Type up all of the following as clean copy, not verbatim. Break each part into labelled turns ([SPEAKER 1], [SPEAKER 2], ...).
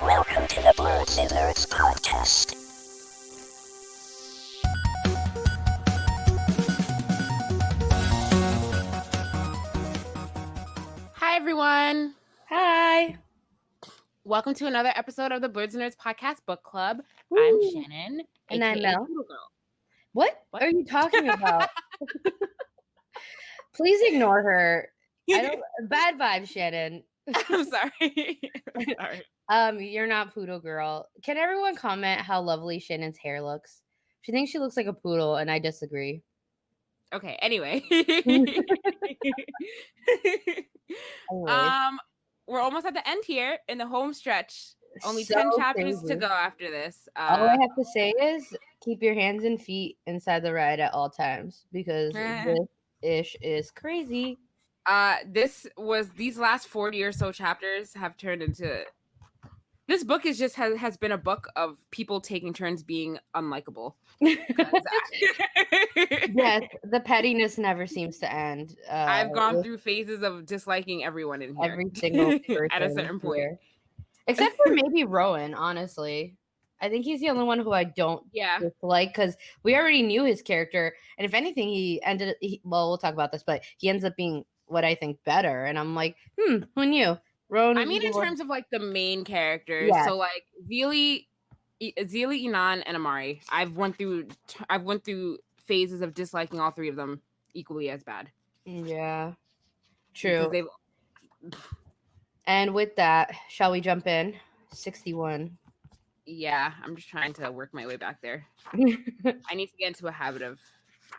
[SPEAKER 1] Welcome to the Blerdsnerds podcast.
[SPEAKER 2] Hi, everyone.
[SPEAKER 3] Hi.
[SPEAKER 2] Welcome to another episode of the Blerdsnerds podcast book club.
[SPEAKER 3] Woo.
[SPEAKER 2] I'm Shannon,
[SPEAKER 3] And
[SPEAKER 2] aka
[SPEAKER 3] I'm Mel.
[SPEAKER 2] Poodle Girl.
[SPEAKER 3] What are you talking about? Please ignore her. Bad vibes, Shannon.
[SPEAKER 2] I'm sorry. I'm sorry.
[SPEAKER 3] You're not poodle girl. Can everyone comment how lovely Shannon's hair looks? She thinks she looks like a poodle, and I disagree.
[SPEAKER 2] Okay, anyway. We're almost at the end here in the home stretch. Only 10 chapters to go after this.
[SPEAKER 3] All I have to say is keep your hands and feet inside the ride at all times because this ish is crazy.
[SPEAKER 2] These last 40 or so chapters have turned into. This book is just has been a book of people taking turns being unlikable.
[SPEAKER 3] Yes, the pettiness never seems to end.
[SPEAKER 2] I've gone through phases of disliking everyone in here.
[SPEAKER 3] Every single person
[SPEAKER 2] at a certain point.
[SPEAKER 3] Here. Except for maybe Rowan, honestly. I think he's the only one who I don't dislike because we already knew his character. And if anything, we'll talk about this, but he ends up being what I think better. And I'm like, who knew? Rowan.
[SPEAKER 2] I mean, in terms of like the main characters, so like Zeely, Inan, and Amari. I've went through phases of disliking all three of them equally as bad.
[SPEAKER 3] Yeah, true. And with that, shall we jump in? 61.
[SPEAKER 2] Yeah, I'm just trying to work my way back there. I need to get into a habit of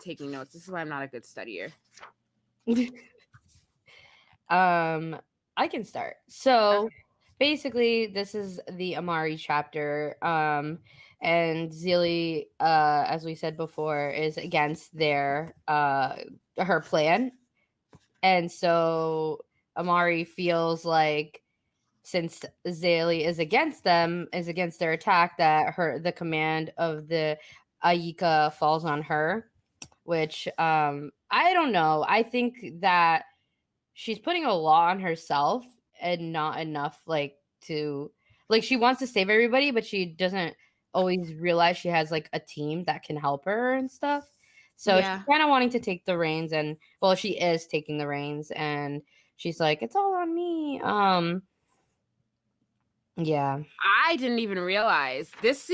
[SPEAKER 2] taking notes. This is why I'm not a good studier.
[SPEAKER 3] I can start. So basically, this is the Amari chapter. And Zeely, as we said before, is against her plan. And so Amari feels like since Zeely is against their attack, that the command of the Ayika falls on her, which I don't know. I think that she's putting a law on herself and not enough she wants to save everybody, but she doesn't always realize she has like a team that can help her and stuff. So she's kind of wanting to take the reins, and she is taking the reins, and she's like, it's all on me. Yeah.
[SPEAKER 2] I didn't even realize this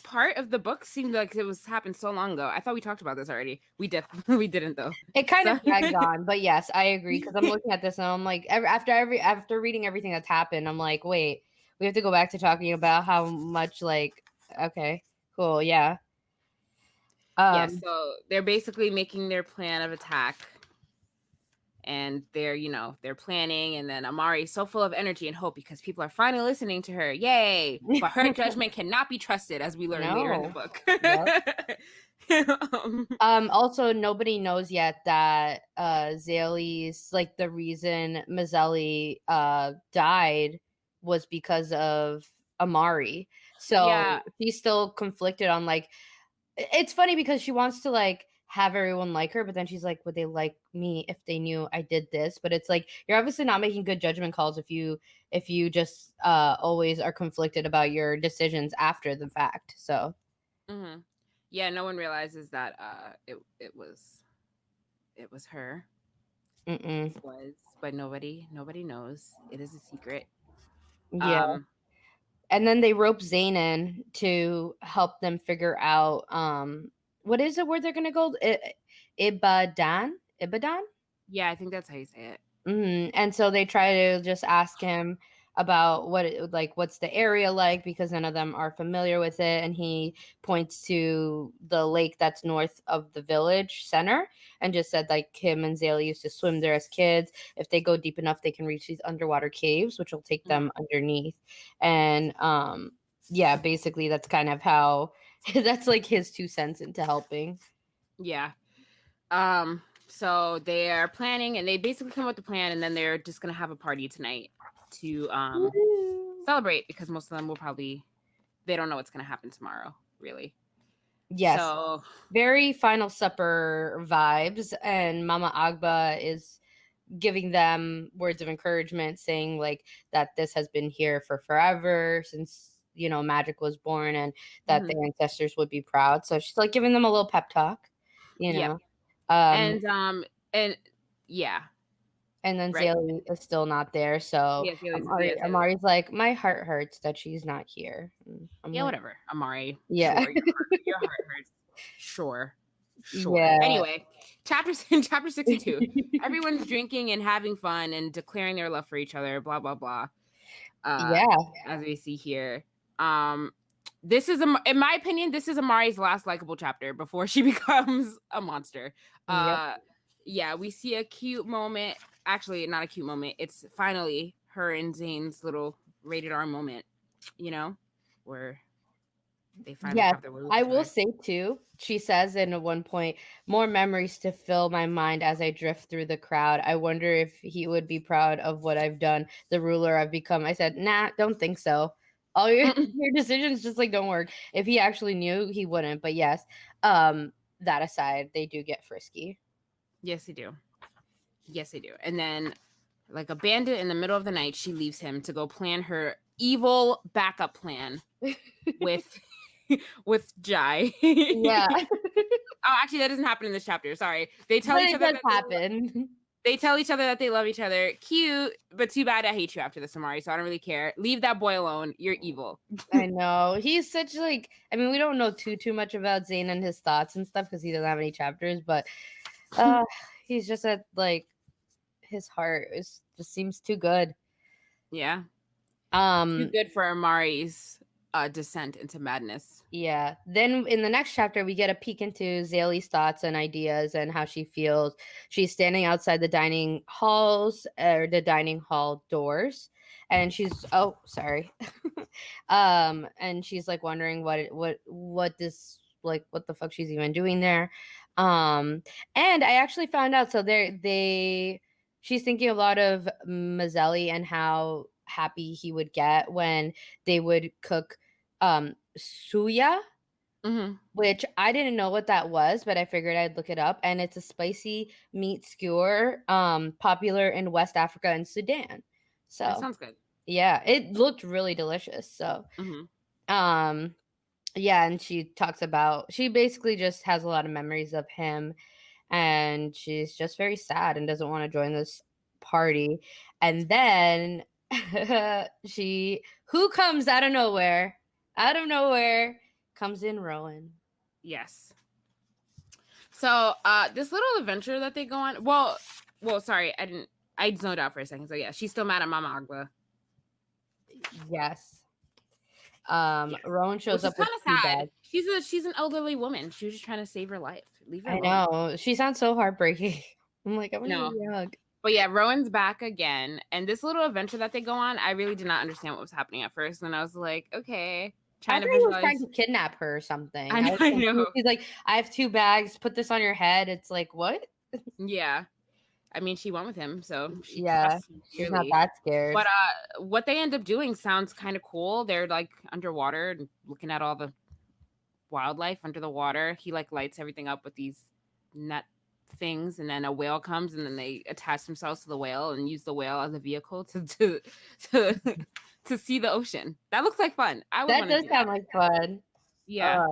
[SPEAKER 2] part of the book seemed like it was happened so long ago. I thought we talked about this already. We didn't though.
[SPEAKER 3] It kind of dragged on, but yes, I agree because I'm looking at this and I'm like, after reading everything that's happened, I'm like, wait, we have to go back to talking about how much okay, cool, yeah.
[SPEAKER 2] So they're basically making their plan of attack. And they're planning, and then Amari is so full of energy and hope because people are finally listening to her. Yay! But her judgment cannot be trusted, as we learn later in the book.
[SPEAKER 3] Yep. Also, nobody knows yet that Zeely's the reason Mazelli died was because of Amari. So she's still conflicted on it's funny because she wants to have everyone like her, but then she's like, would they like me if they knew I did this? But it's like, you're obviously not making good judgment calls if you just always are conflicted about your decisions after the fact. So
[SPEAKER 2] yeah, no one realizes that it was her. It was, but nobody knows. It is a secret.
[SPEAKER 3] Yeah. And then they rope Zayn in to help them figure out what is it where they're gonna go? Ibadan?
[SPEAKER 2] Yeah, I think that's how you say it.
[SPEAKER 3] And so they try to just ask him about what's the area like, because none of them are familiar with it, and he points to the lake that's north of the village center and just said him and Zeely used to swim there as kids. If they go deep enough, they can reach these underwater caves, which will take them underneath. And basically that's kind of how that's his 2 cents into helping.
[SPEAKER 2] Yeah. So they are planning, and they basically come up with the plan, and then they're just gonna have a party tonight to celebrate, because most of them they don't know what's gonna happen tomorrow, really.
[SPEAKER 3] Yes. So very Final Supper vibes, and Mama Agba is giving them words of encouragement, saying like that this has been here for forever since magic was born, and that their ancestors would be proud. So she's like giving them a little pep talk,
[SPEAKER 2] Yep.
[SPEAKER 3] And
[SPEAKER 2] yeah.
[SPEAKER 3] And then
[SPEAKER 2] Right.
[SPEAKER 3] Zaylee is still not there, so
[SPEAKER 2] Yeah,
[SPEAKER 3] Amari's like, my heart hurts that she's not here. I'm
[SPEAKER 2] yeah,
[SPEAKER 3] like,
[SPEAKER 2] whatever, Amari.
[SPEAKER 3] yeah,
[SPEAKER 2] Sure, your heart hurts. Sure.
[SPEAKER 3] yeah.
[SPEAKER 2] Anyway, chapter 62. Everyone's drinking and having fun and declaring their love for each other. Blah blah blah.
[SPEAKER 3] Yeah.
[SPEAKER 2] As we see here, this is in my opinion, this is Amari's last likable chapter before she becomes a monster.
[SPEAKER 3] Yep.
[SPEAKER 2] Yeah, we see a cute moment. Actually, not a cute moment. It's finally her and Zane's little rated R moment, where they finally have their way with
[SPEAKER 3] I
[SPEAKER 2] each
[SPEAKER 3] will
[SPEAKER 2] other.
[SPEAKER 3] say too, she says in at one point, more memories to fill my mind as I drift through the crowd. I wonder if he would be proud of what I've done, the ruler I've become. I said, nah, don't think so. All your decisions just like don't work. If he actually knew, he wouldn't. But yes, that aside, they do get frisky.
[SPEAKER 2] Yes, they do. And then, like a bandit in the middle of the night, she leaves him to go plan her evil backup plan with Jai.
[SPEAKER 3] Yeah.
[SPEAKER 2] Oh, actually, that doesn't happen in this chapter. Sorry. They tell
[SPEAKER 3] But
[SPEAKER 2] each
[SPEAKER 3] it
[SPEAKER 2] other
[SPEAKER 3] does happen.
[SPEAKER 2] They tell each other that they love each other. Cute, but too bad I hate you after this, Amari, so I don't really care. Leave that boy alone. You're evil.
[SPEAKER 3] I know. He's such like, I mean, we don't know too much about Zane and his thoughts and stuff because he doesn't have any chapters, but he's just at like his heart just seems too good.
[SPEAKER 2] Yeah. Too good for Amari's descent into madness.
[SPEAKER 3] Yeah. Then in the next chapter, we get a peek into Zaylee's thoughts and ideas and how she feels. She's standing outside the dining halls or the dining hall doors, and she's and she's like wondering what this like what the fuck she's even doing there. And I actually found out so she's thinking a lot of Mazzelli and how happy he would get when they would cook suya, which I didn't know what that was, but I figured I'd look it up. And it's a spicy meat skewer, popular in West Africa and Sudan. So
[SPEAKER 2] that sounds good.
[SPEAKER 3] Yeah, it looked really delicious. So, yeah, and she basically just has a lot of memories of him, and she's just very sad and doesn't want to join this party. And then who comes out of nowhere? Out of nowhere comes in Rowan.
[SPEAKER 2] Yes. So this little adventure that they go on. Well, sorry, I zoned out for a second. So yeah, she's still mad at Mama Agua.
[SPEAKER 3] Yes. Rowan shows up with
[SPEAKER 2] kind of sad. She's an elderly woman. She was just trying to save her life. Leave her alone.
[SPEAKER 3] I know. She sounds so heartbreaking. I'm like, I'm gonna give you a hug.
[SPEAKER 2] But yeah, Rowan's back again. And this little adventure that they go on, I really did not understand what was happening at first. And I was like, okay.
[SPEAKER 3] I thought he was trying to kidnap her or something.
[SPEAKER 2] I know.
[SPEAKER 3] He's like, I have 2 bags. Put this on your head. It's like, what?
[SPEAKER 2] Yeah. I mean, she went with him, so
[SPEAKER 3] she's not that scared.
[SPEAKER 2] But what they end up doing sounds kind of cool. They're like underwater and looking at all the wildlife under the water. He like lights everything up with these net things, and then a whale comes, and then they attach themselves to the whale and use the whale as a vehicle to see the ocean. That looks like fun.
[SPEAKER 3] That does sound like fun.
[SPEAKER 2] Yeah.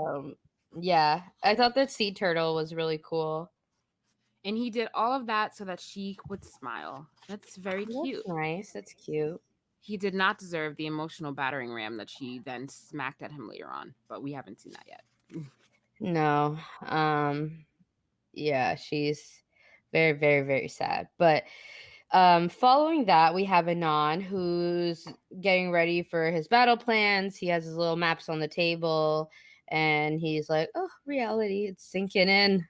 [SPEAKER 3] Yeah. I thought that sea turtle was really cool.
[SPEAKER 2] And he did all of that so that she would smile. That's very cute.
[SPEAKER 3] That's nice. That's cute.
[SPEAKER 2] He did not deserve the emotional battering ram that she then smacked at him later on, but we haven't seen that yet.
[SPEAKER 3] No. Yeah, she's very, very, very sad. But following that, we have Anon, who's getting ready for his battle plans. He has his little maps on the table, and he's like, oh, reality, it's sinking in.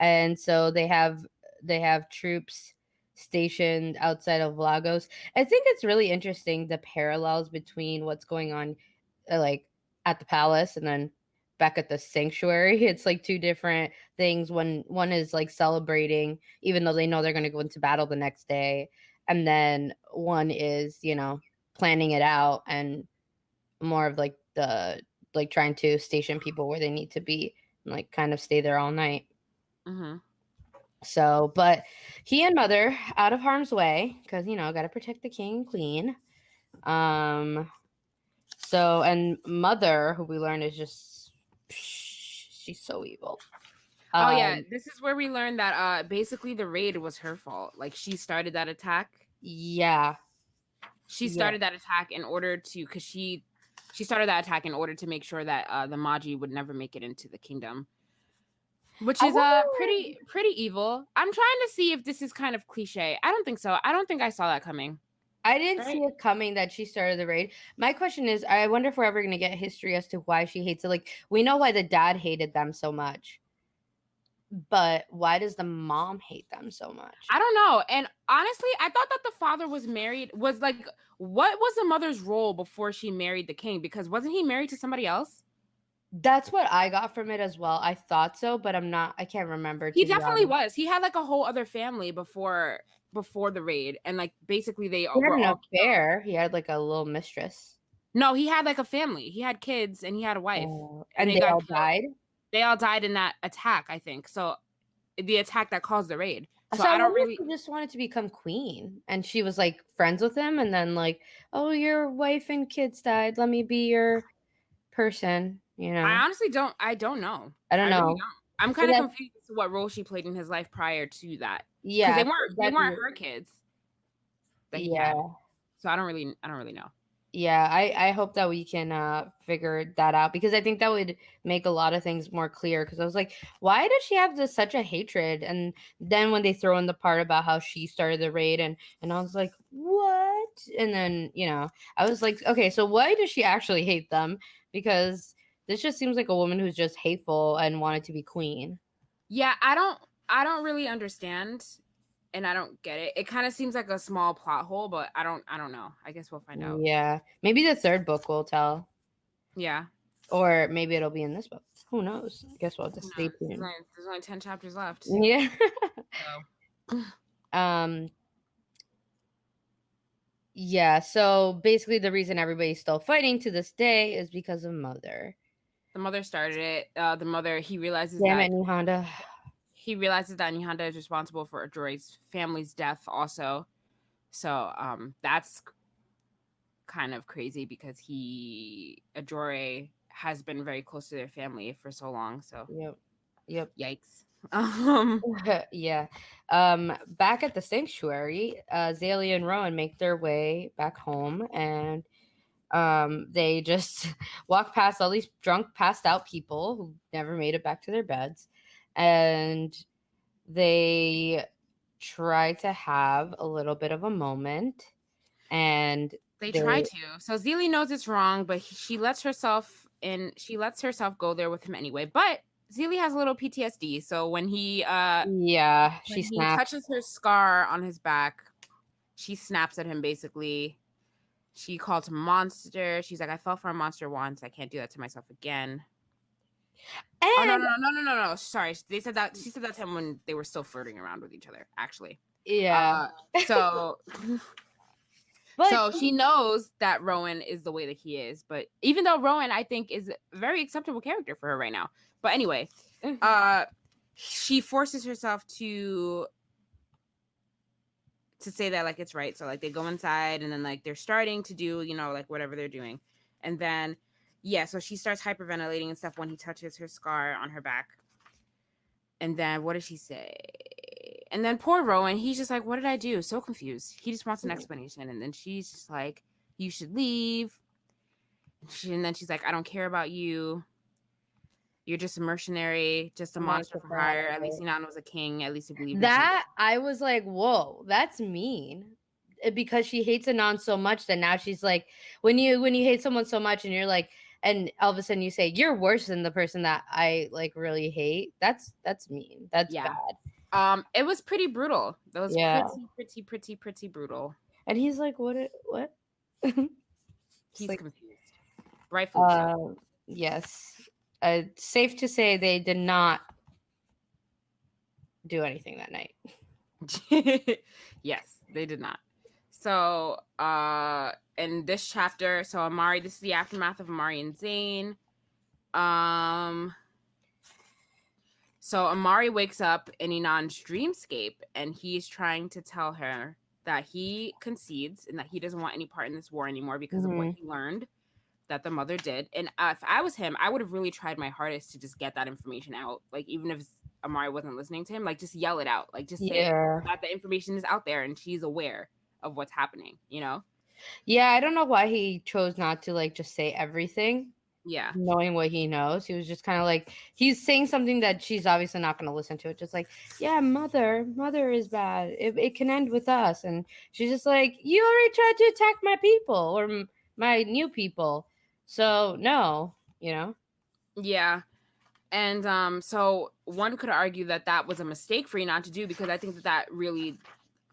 [SPEAKER 3] And so they have troops stationed outside of Lagos. I think it's really interesting the parallels between what's going on like at the palace and then back at the sanctuary. It's like 2 different things. One is like celebrating, even though they know they're going to go into battle the next day, and then one is planning it out and more of like the like trying to station people where they need to be and like kind of stay there all night. So, but he and Mother out of harm's way because got to protect the king and queen. So, and Mother, who we learn is just she's so evil.
[SPEAKER 2] Oh yeah, this is where we learned that basically the raid was her fault. Like she started that attack.
[SPEAKER 3] Yeah.
[SPEAKER 2] She started that attack in order to, because she started that attack in order to make sure that the Magi would never make it into the kingdom, which is pretty evil. I'm trying to see if this is kind of cliche. I don't think so. I don't think I saw that coming.
[SPEAKER 3] I didn't see it coming that she started the raid. My question is, I wonder if we're ever going to get history as to why she hates it. Like, we know why the dad hated them so much, but why does the mom hate them so much?
[SPEAKER 2] I don't know. And honestly, I thought that the father was like, what was the mother's role before she married the king? Because wasn't he married to somebody else?
[SPEAKER 3] That's what I got from it as well. I thought so, but I can't remember.
[SPEAKER 2] He definitely was. He had like a whole other family before the raid, and like basically they were all
[SPEAKER 3] affair. He had like a little mistress.
[SPEAKER 2] No, he had like a family. He had kids and he had a wife.
[SPEAKER 3] And they all died?
[SPEAKER 2] They all died in that attack, I think. So the attack that caused the raid.
[SPEAKER 3] So I don't really just wanted to become queen. And she was like friends with him and then like, oh, your wife and kids died. Let me be your person,
[SPEAKER 2] I honestly don't know.
[SPEAKER 3] I don't know.
[SPEAKER 2] Really don't. I'm kind of confused as to what role she played in his life prior to that.
[SPEAKER 3] Yeah.
[SPEAKER 2] Because they weren't her kids that he had. So I don't really know.
[SPEAKER 3] Yeah, I hope that we can figure that out because I think that would make a lot of things more clear. Because I was like, why does she have such a hatred? And then when they throw in the part about how she started the raid, and I was like, what? And then I was like, okay, so why does she actually hate them? Because this just seems like a woman who's just hateful and wanted to be queen.
[SPEAKER 2] Yeah, I don't really understand. And I don't get it. It kind of seems like a small plot hole, but I don't know. I guess we'll find out.
[SPEAKER 3] Yeah. Maybe the third book will tell.
[SPEAKER 2] Yeah.
[SPEAKER 3] Or maybe it'll be in this book. Who knows? I guess we'll just stay tuned.
[SPEAKER 2] There's only 10 chapters left.
[SPEAKER 3] Yeah.
[SPEAKER 2] So.
[SPEAKER 3] Yeah, so basically the reason everybody's still fighting to this day is because of Mother.
[SPEAKER 2] The mother started it. The mother, he realizes
[SPEAKER 3] Damn it, Nihonda.
[SPEAKER 2] He realizes that Nihonda is responsible for Ajore's family's death also. So that's kind of crazy because Ajore has been very close to their family for so long. So
[SPEAKER 3] Yep.
[SPEAKER 2] Yikes.
[SPEAKER 3] Yeah. Back at the sanctuary, Zalia and Rowan make their way back home and they just walk past all these drunk, passed out people who never made it back to their beds. And they try to have a little bit of a moment. And
[SPEAKER 2] they try to. So Zelie knows it's wrong, but she lets herself in. She lets herself go there with him anyway. But Zelie has a little PTSD. So when he he touches her scar on his back, she snaps at him basically. She called him a monster. She's like, I fell for a monster once. I can't do that to myself again. And no. Sorry. She said that to him when they were still flirting around with each other, actually.
[SPEAKER 3] Yeah.
[SPEAKER 2] So she knows that Rowan is the way that he is. But even though Rowan, I think, is a very acceptable character for her right now. But anyway, she forces herself to say that like it's right. So like they go inside and then like they're starting to do, like whatever they're doing. And then so she starts hyperventilating and stuff when he touches her scar on her back. And then what does she say? And then poor Rowan, he's just like, what did I do? So confused. He just wants an explanation. And then she's just like, you should leave. And then she's like, I don't care about you. You're just a mercenary, just a monster for hire. At least Sinan was a king. At least he believed
[SPEAKER 3] that. I was like, whoa, that's mean. Because she hates Anon so much that now she's like, when you hate someone so much and you're like, and all of a sudden you say you're worse than the person that I like really hate. That's mean. That's bad.
[SPEAKER 2] It was pretty brutal. That was pretty brutal.
[SPEAKER 3] And he's like, what?
[SPEAKER 2] He's like, confused. Rightfully so.
[SPEAKER 3] Yes. Safe to say they did not do anything that night.
[SPEAKER 2] Yes, they did not. So, in this chapter, so Amari, this is the aftermath of Amari and Zane. So Amari wakes up in Inan's dreamscape, and he's trying to tell her that he concedes and that he doesn't want any part in this war anymore because of what he learned that the mother did. And if I was him, I would have really tried my hardest to just get that information out. Like, even if Amari wasn't listening to him, like, just yell it out. Like, just say that the information is out there and she's aware of what's happening, you know?
[SPEAKER 3] Yeah, I don't know why he chose not to, like, just say everything.
[SPEAKER 2] Yeah.
[SPEAKER 3] Knowing what he knows. He was just kind of like, he's saying something that she's obviously not going to listen to. It's just like, yeah, mother is bad. It can end with us. And she's just like, you already tried to attack my people or my new people. So no, you know?
[SPEAKER 2] Yeah. And so one could argue that that was a mistake for Inan to do, because I think that really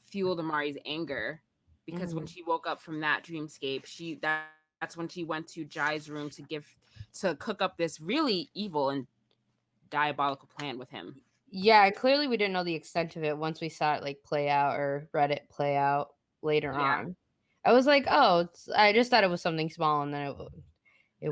[SPEAKER 2] fueled Amari's anger, because when she woke up from that dreamscape, that's when she went to Jai's room to cook up this really evil and diabolical plan with him.
[SPEAKER 3] Yeah, clearly we didn't know the extent of it once we saw it like play out or read it play out later on. I was like, oh, I just thought it was something small, and then it wasn't.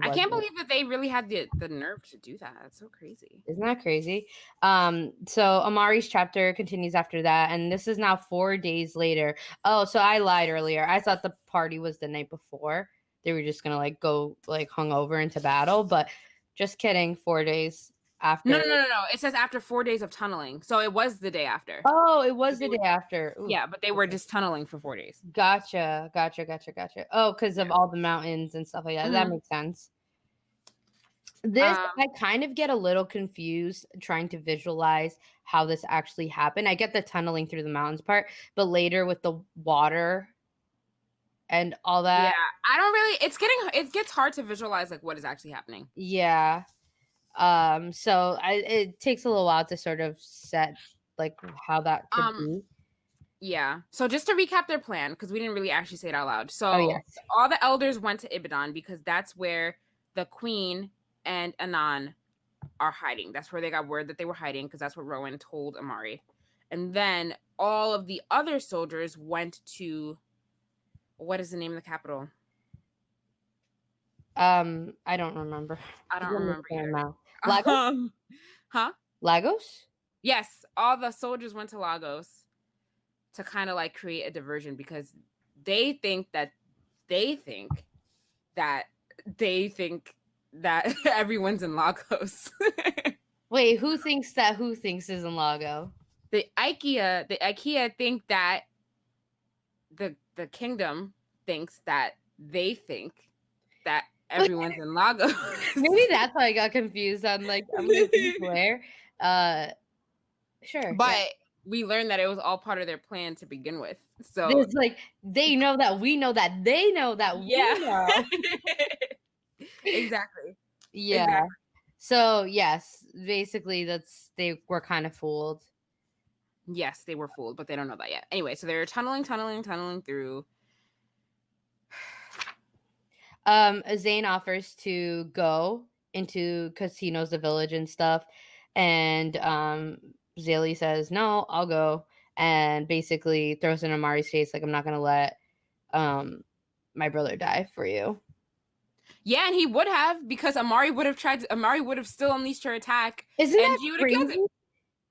[SPEAKER 2] I can't believe that they really had the nerve to do that. It's so crazy.
[SPEAKER 3] Isn't that crazy? So Amari's chapter continues after that, and this is now 4 days later. Oh, so I lied earlier. I thought the party was the night before. They were just gonna like go like hungover into battle, but just kidding. 4 days after.
[SPEAKER 2] No. It says after 4 days of tunneling, so it was the day after.
[SPEAKER 3] Oh, it was the day after.
[SPEAKER 2] Ooh. Yeah, but they were just tunneling for 4 days.
[SPEAKER 3] Gotcha. Oh, because of all the mountains and stuff like that. That makes sense. This, I kind of get a little confused trying to visualize how this actually happened. I get the tunneling through the mountains part, but later with the water and all that.
[SPEAKER 2] Yeah, I don't really. It gets hard to visualize like what is actually happening.
[SPEAKER 3] Yeah. So it takes a little while to sort of set like how that could be.
[SPEAKER 2] Yeah. So just to recap their plan, because we didn't really actually say it out loud. So all the elders went to Ibadan because that's where the queen and Anan are hiding. That's where they got word that they were hiding, because that's what Rowan told Amari. And then all of the other soldiers went to, what is the name of the capital?
[SPEAKER 3] I don't remember.
[SPEAKER 2] I don't remember either.
[SPEAKER 3] Lagos?
[SPEAKER 2] Huh?
[SPEAKER 3] Lagos?
[SPEAKER 2] Yes, all the soldiers went to Lagos to kind of like create a diversion, because they think that everyone's in Lagos.
[SPEAKER 3] Wait, who thinks is in Lago?
[SPEAKER 2] The IKEA think that the kingdom thinks that they think that everyone's in Lagos.
[SPEAKER 3] Maybe that's why I got confused. I'm confused where. Sure.
[SPEAKER 2] But we learned that it was all part of their plan to begin with. So
[SPEAKER 3] it's like they know that we know that they know that we know.
[SPEAKER 2] Exactly.
[SPEAKER 3] Yeah. Exactly. So yes, basically they were kind of fooled.
[SPEAKER 2] Yes, they were fooled, but they don't know that yet. Anyway, so they're tunneling through.
[SPEAKER 3] Zane offers to go into, because he knows the village and stuff, and Zaylee says, no, I'll go, and basically throws in Amari's face like, I'm not gonna let my brother die for you.
[SPEAKER 2] Yeah, and he would have, because Amari would have still unleashed her attack.
[SPEAKER 3] Isn't that crazy?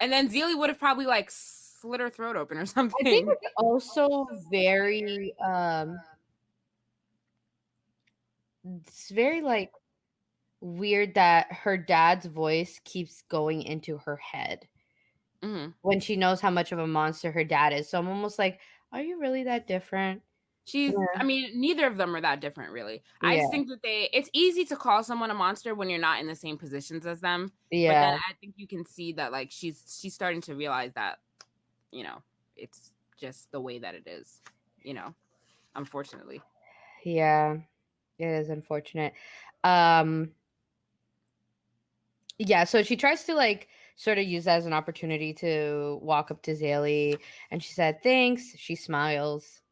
[SPEAKER 2] And then Zaylee would have probably like slit her throat open or something.
[SPEAKER 3] I think it's also very it's very like weird that her dad's voice keeps going into her head when she knows how much of a monster her dad is. So I'm almost like, are you really that different?
[SPEAKER 2] I mean, neither of them are that different, really. Yeah. I just think that it's easy to call someone a monster when you're not in the same positions as them. Yeah. But then I think you can see that like she's starting to realize that, you know, it's just the way that it is, you know, unfortunately.
[SPEAKER 3] Yeah, it is unfortunate. Yeah, so she tries to like sort of use that as an opportunity to walk up to Zaylee, and she said, thanks. She smiles.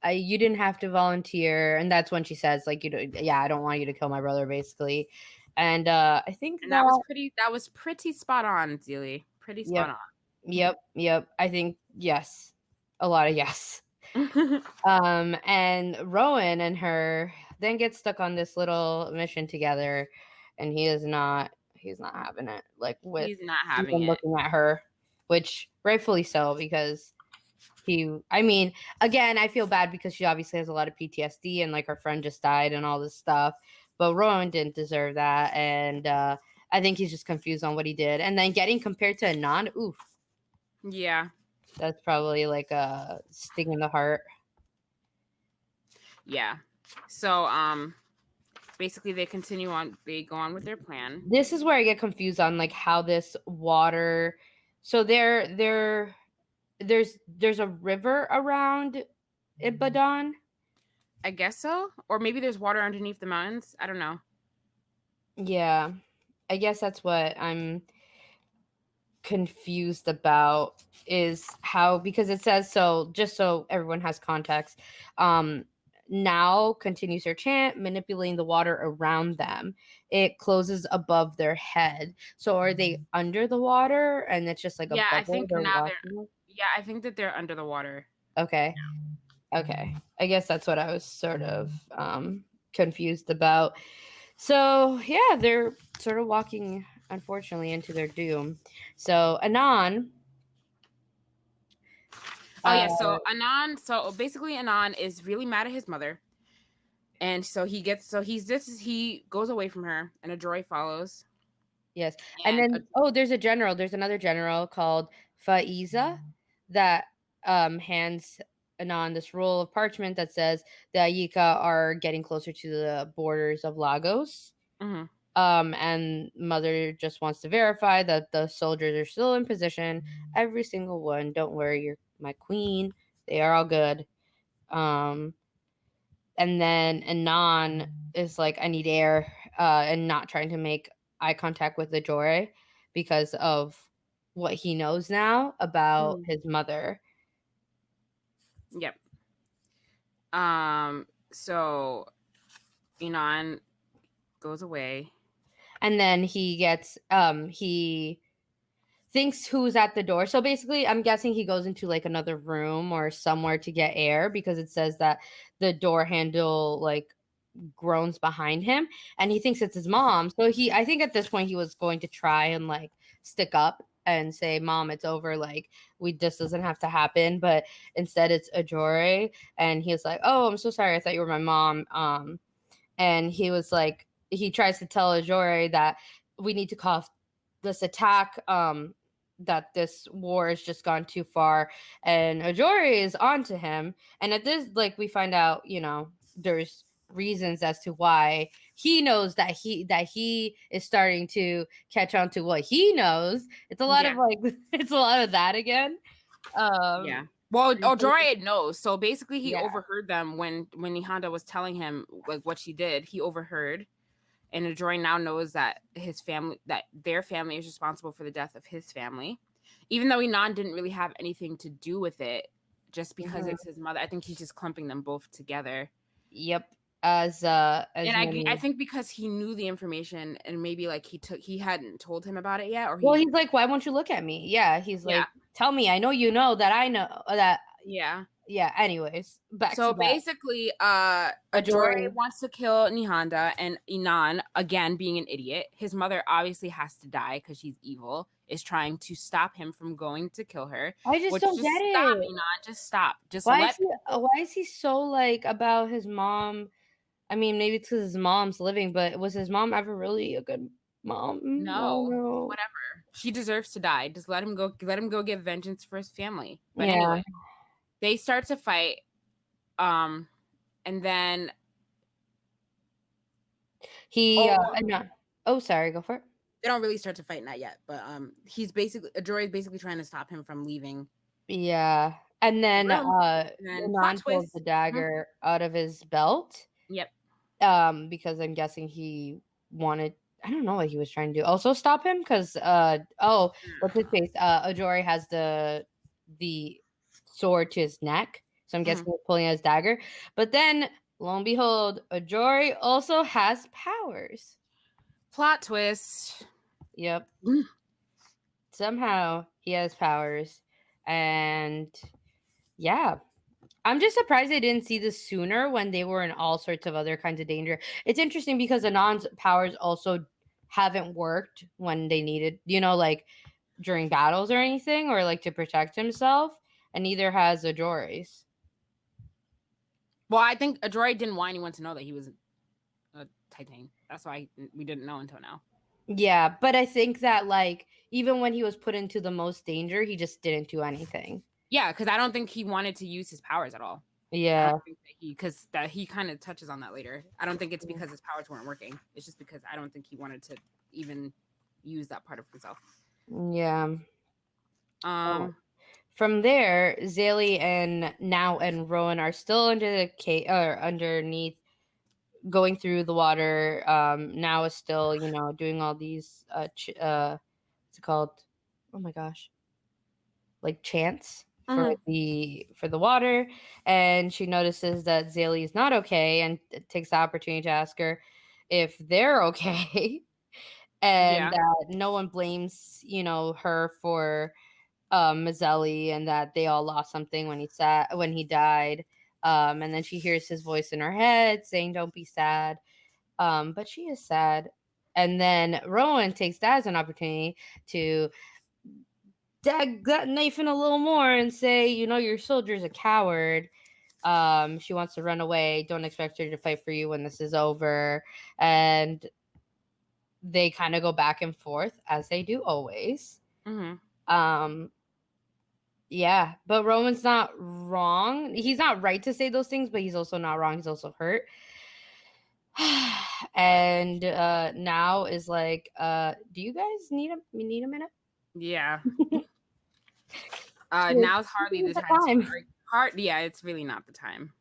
[SPEAKER 3] You didn't have to volunteer. And that's when she says, like, I don't want you to kill my brother, basically. And I think
[SPEAKER 2] that was pretty spot on, Zaylee. Pretty spot on.
[SPEAKER 3] Yep. I think yes. A lot of yes. And Rowan and her then get stuck on this little mission together, and he is not not having it. Like with
[SPEAKER 2] He's not having
[SPEAKER 3] even
[SPEAKER 2] it.
[SPEAKER 3] looking at her, which rightfully so, because I mean, again, I feel bad because she obviously has a lot of PTSD and like her friend just died and all this stuff. But Rowan didn't deserve that, and I think he's just confused on what he did. And then getting compared to Anand, oof,
[SPEAKER 2] Yeah.
[SPEAKER 3] that's probably like a sting in the heart.
[SPEAKER 2] Yeah. So basically they go on with their plan.
[SPEAKER 3] This is where I get confused on like how this water. So there's a river around Ibadan.
[SPEAKER 2] I guess so. Or maybe there's water underneath the mountains. I don't know.
[SPEAKER 3] Yeah, I guess that's what I'm confused about, is how, because it says, so just so everyone has context, now continues her chant, manipulating the water around them. It closes above their head. So are they under the water and it's just like a
[SPEAKER 2] Yeah, I
[SPEAKER 3] bubble
[SPEAKER 2] think
[SPEAKER 3] they're
[SPEAKER 2] now
[SPEAKER 3] watching?
[SPEAKER 2] I think that they're under the water.
[SPEAKER 3] Okay. I guess that's what I was sort of confused about. So yeah, they're sort of walking, unfortunately, into their doom. So Anon.
[SPEAKER 2] Oh yeah, so basically Anand is really mad at his mother. And so he goes away from her and Adroy follows.
[SPEAKER 3] Yes. And then there's another general called Faiza that hands Anon this roll of parchment that says the Ayika are getting closer to the borders of Lagos.
[SPEAKER 2] Mm-hmm.
[SPEAKER 3] And mother just wants to verify that the soldiers are still in position. Every single one. Don't worry, you're my queen. They are all good. And then Anon is like, I need air, and not trying to make eye contact with the Ajore because of what he knows now about his mother.
[SPEAKER 2] Yep. So Anon goes away.
[SPEAKER 3] And then he gets he thinks who's at the door. So basically, I'm guessing he goes into like another room or somewhere to get air, because it says that the door handle like groans behind him, and he thinks it's his mom. So I think at this point he was going to try and like stick up and say, Mom, it's over, like this doesn't have to happen. But instead it's Ajore, and he's like, oh, I'm so sorry, I thought you were my mom. And he was like, he tries to tell Ajore that we need to call off this attack, that this war has just gone too far, and Ajore is onto him. And at this, like, we find out, there's reasons as to why he knows that he is starting to catch on to what he knows. It's a lot of like it's a lot of that again.
[SPEAKER 2] Yeah. Well, Ajore knows. So basically he overheard them when Nihanda was telling him like what she did. He overheard, and Ajore now knows that their family is responsible for the death of his family, even though Inan didn't really have anything to do with it, just because it's his mother. I think he's just clumping them both together.
[SPEAKER 3] Yep.
[SPEAKER 2] I think because he knew the information, and maybe like he hadn't told him about it yet, or
[SPEAKER 3] he's like, why won't you look at me? Yeah, he's like, tell me, I know you know that I know that.
[SPEAKER 2] Yeah.
[SPEAKER 3] Anyways,
[SPEAKER 2] basically Ajore wants to kill Nihanda, and Inan, again being an idiot, his mother obviously has to die because she's evil, is trying to stop him from going to kill her.
[SPEAKER 3] I just don't get it.
[SPEAKER 2] Stop, Inan, just stop.
[SPEAKER 3] Why is he so like about his mom? I mean, maybe it's because his mom's living, but was his mom ever really a good mom?
[SPEAKER 2] No, whatever. She deserves to die. Just let him go. Let him go get vengeance for his family. But anyway, they start to fight, and then
[SPEAKER 3] sorry, go for it.
[SPEAKER 2] They don't really start to fight, not yet, but Ajore is basically trying to stop him from leaving.
[SPEAKER 3] Yeah, and then Inan pulls the dagger out of his belt.
[SPEAKER 2] Yep.
[SPEAKER 3] Because I'm guessing he wanted, I don't know what he was trying to do. Also stop him, because what's his face? Ajore has the sword to his neck, so I'm guessing he's pulling out his dagger. But then, lo and behold, Ajore also has powers.
[SPEAKER 2] Plot twist.
[SPEAKER 3] Yep. Somehow he has powers, and yeah. I'm just surprised they didn't see this sooner when they were in all sorts of other kinds of danger. It's interesting because Anand's powers also haven't worked when they needed, like during battles or anything, or like to protect himself, and neither has Ajori's.
[SPEAKER 2] Well, I think Ajori didn't want anyone to know that he was a Titan. That's why we didn't know until now.
[SPEAKER 3] Yeah, but I think that like even when he was put into the most danger, he just didn't do anything.
[SPEAKER 2] Yeah, because I don't think he wanted to use his powers at all.
[SPEAKER 3] Yeah.
[SPEAKER 2] I don't think that he kind of touches on that later. I don't think it's because his powers weren't working. It's just because I don't think he wanted to even use that part of himself.
[SPEAKER 3] Yeah. From there, Zaylee and Rowan are still under the cave or underneath, going through the water. Now is still, doing all these what's it called? Oh my gosh. Like chants for the water, and she notices that Zaylee is not okay and takes the opportunity to ask her if they're okay. And that no one blames, her for Mazzelli, and that they all lost something when he died. And then she hears his voice in her head saying, "Don't be sad." But she is sad. And then Rowan takes that as an opportunity to dag that Nathan a little more and say, your soldier's a coward. She wants to run away. Don't expect her to fight for you when this is over. And they kind of go back and forth as they do always. Yeah, but Roman's not wrong. He's not right to say those things, but he's also not wrong. He's also hurt. And now is like, do you guys need a minute?
[SPEAKER 2] Yeah. Now's hardly the time. Yeah, it's really not the time.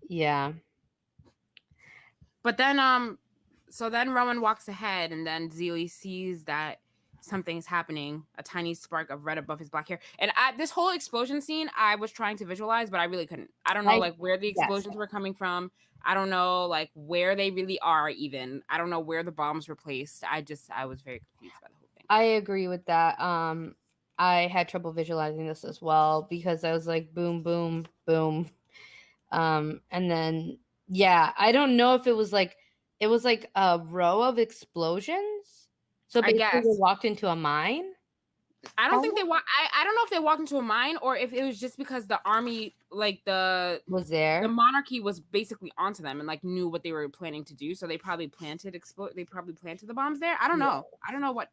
[SPEAKER 3] Yeah.
[SPEAKER 2] But then so then Rowan walks ahead, and then Zaylee sees that something's happening, a tiny spark of red above his black hair. And this whole explosion scene, I was trying to visualize, but I really couldn't. I don't know like where the explosions were coming from. I don't know like where they really are even. I don't know where the bombs were placed. I was very confused by the whole thing.
[SPEAKER 3] I agree with that. I had trouble visualizing this as well because I was like boom, boom, boom. And then I don't know if it was like a row of explosions. So basically they walked into a mine.
[SPEAKER 2] I don't think they I don't know if they walked into a mine or if it was just because the army, like
[SPEAKER 3] was there.
[SPEAKER 2] The monarchy was basically onto them and like knew what they were planning to do, so they probably planted the bombs there. I don't know. I don't know what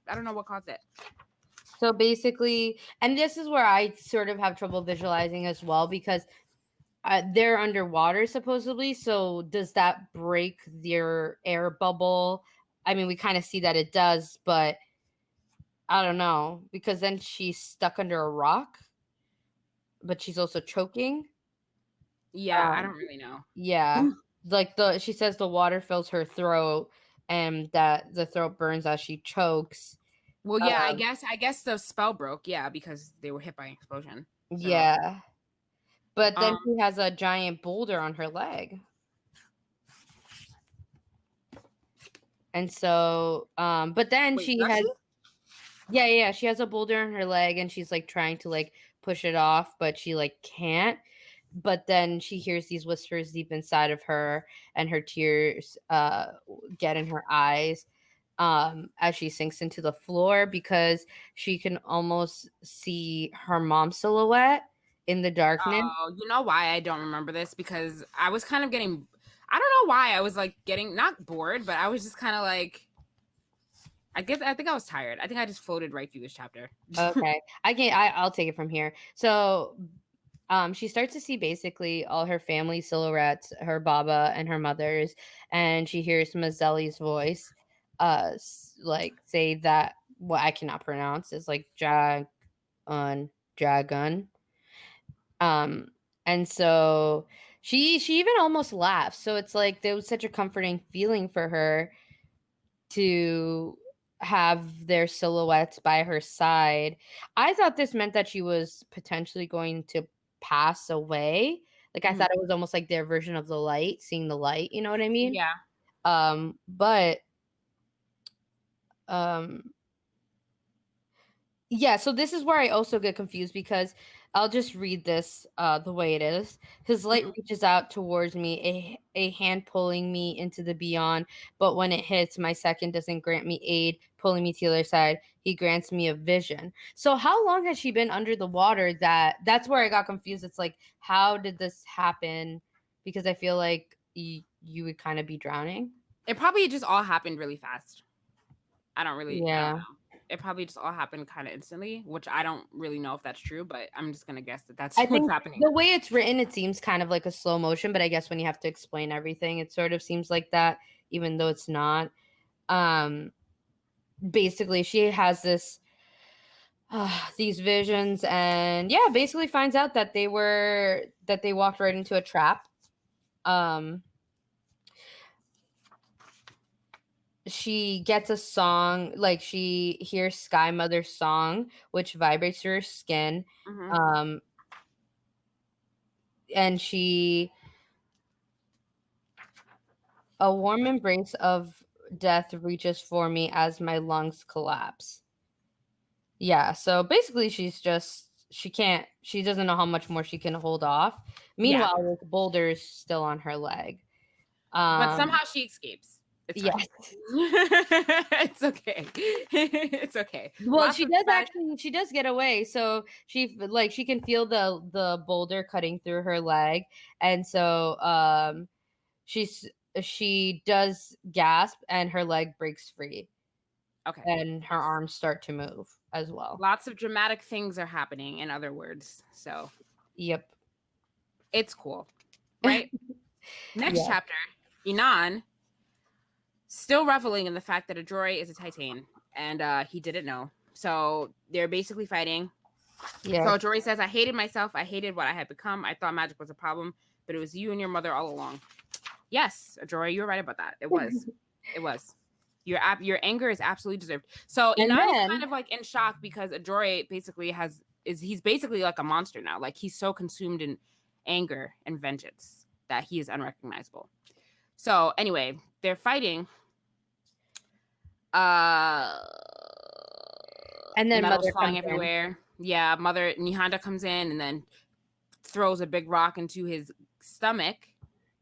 [SPEAKER 2] caused it.
[SPEAKER 3] So basically, and this is where I sort of have trouble visualizing as well because they're underwater supposedly. So does that break their air bubble? I mean, we kind of see that it does, but I don't know, because then she's stuck under a rock, but she's also choking.
[SPEAKER 2] Yeah, I don't really know.
[SPEAKER 3] Yeah, like she says the water fills her throat, and that the throat burns as she chokes.
[SPEAKER 2] Well, yeah, I guess the spell broke. Yeah, because they were hit by an explosion. So.
[SPEAKER 3] Yeah, but then she has a giant boulder on her leg. And so, but then she has. Yeah, she has a boulder on her leg, and she's like trying to like push it off, but she like can't. But then she hears these whispers deep inside of her, and her tears get in her eyes as she sinks into the floor because she can almost see her mom's silhouette in the darkness.
[SPEAKER 2] Oh, you know why I don't remember this? Because I was kind of getting, I don't know why I was like getting not bored, but I was just kind of like, I think I was tired. I think I just floated right through this chapter.
[SPEAKER 3] Okay. I'll take it from here. So she starts to see basically all her family silhouettes, her Baba and her mother's, and she hears Mazzelli's voice like say that what I cannot pronounce is like dragon. And so she even almost laughs. So it's like there was such a comforting feeling for her to have their silhouettes by her side. I thought this meant that she was potentially going to pass away. Like I thought it was almost like their version of the light, seeing the light, you know what I mean?
[SPEAKER 2] Yeah.
[SPEAKER 3] But yeah, so this is where I also get confused because I'll just read this the way it is. His light
[SPEAKER 2] Mhm.
[SPEAKER 3] reaches out towards me, a hand pulling me into the beyond. But when it hits, my second doesn't grant me aid, pulling me to the other side. He grants me a vision. So how long has she been under the water? That's where I got confused. It's like, how did this happen? Because I feel like you would kind of be drowning.
[SPEAKER 2] It probably just all happened really fast. I don't
[SPEAKER 3] Yeah.
[SPEAKER 2] know. It probably just all happened kind of instantly, which I don't really know if that's true, but I'm just gonna guess that that's
[SPEAKER 3] I
[SPEAKER 2] what's
[SPEAKER 3] think
[SPEAKER 2] happening.
[SPEAKER 3] the way it's written, it seems kind of like a slow motion, but I guess when you have to explain everything, it sort of seems like that, even though it's not. Um, basically, she has these visions, and yeah, basically finds out that they walked right into a trap. Um, she gets a song, like she hears Sky Mother's song, which vibrates through her skin.
[SPEAKER 2] Mhm.
[SPEAKER 3] And a warm embrace of death reaches for me as my lungs collapse. Yeah, so basically she doesn't know how much more she can hold off.
[SPEAKER 2] Yeah,
[SPEAKER 3] Meanwhile, with boulders still on her leg.
[SPEAKER 2] but
[SPEAKER 3] Um
[SPEAKER 2] somehow she escapes. It's fine.
[SPEAKER 3] yes.
[SPEAKER 2] It's okay. It's okay.
[SPEAKER 3] Well,
[SPEAKER 2] Lots
[SPEAKER 3] she
[SPEAKER 2] of
[SPEAKER 3] does
[SPEAKER 2] bad.
[SPEAKER 3] actually she does get away. So she can feel the boulder cutting through her leg, and so she's she does gasp and her leg breaks free
[SPEAKER 2] Okay.
[SPEAKER 3] and her arms start to move as well.
[SPEAKER 2] Lots of dramatic things are happening, in other words. So
[SPEAKER 3] Yep.
[SPEAKER 2] it's cool, right? Next
[SPEAKER 3] Yeah.
[SPEAKER 2] chapter, Inan still reveling in the fact that Adroy is a Titan, and he didn't know. So they're basically fighting.
[SPEAKER 3] Yeah.
[SPEAKER 2] So Adroy says, "I hated myself. I hated what I had become. I thought magic was a problem, but it was you and your mother all along." Yes, Adroy, you were right about that. It was. It was. Your anger is absolutely deserved. So
[SPEAKER 3] And
[SPEAKER 2] Inan is
[SPEAKER 3] then
[SPEAKER 2] kind of like in shock because Adroy basically he's basically like a monster now. Like he's so consumed in anger and vengeance that he is unrecognizable. So anyway, they're fighting. Uh
[SPEAKER 3] and then
[SPEAKER 2] Metal's
[SPEAKER 3] mother
[SPEAKER 2] flying
[SPEAKER 3] comes in.
[SPEAKER 2] everywhere. Yeah, Mother Nihanda comes in and then throws a big rock into his stomach,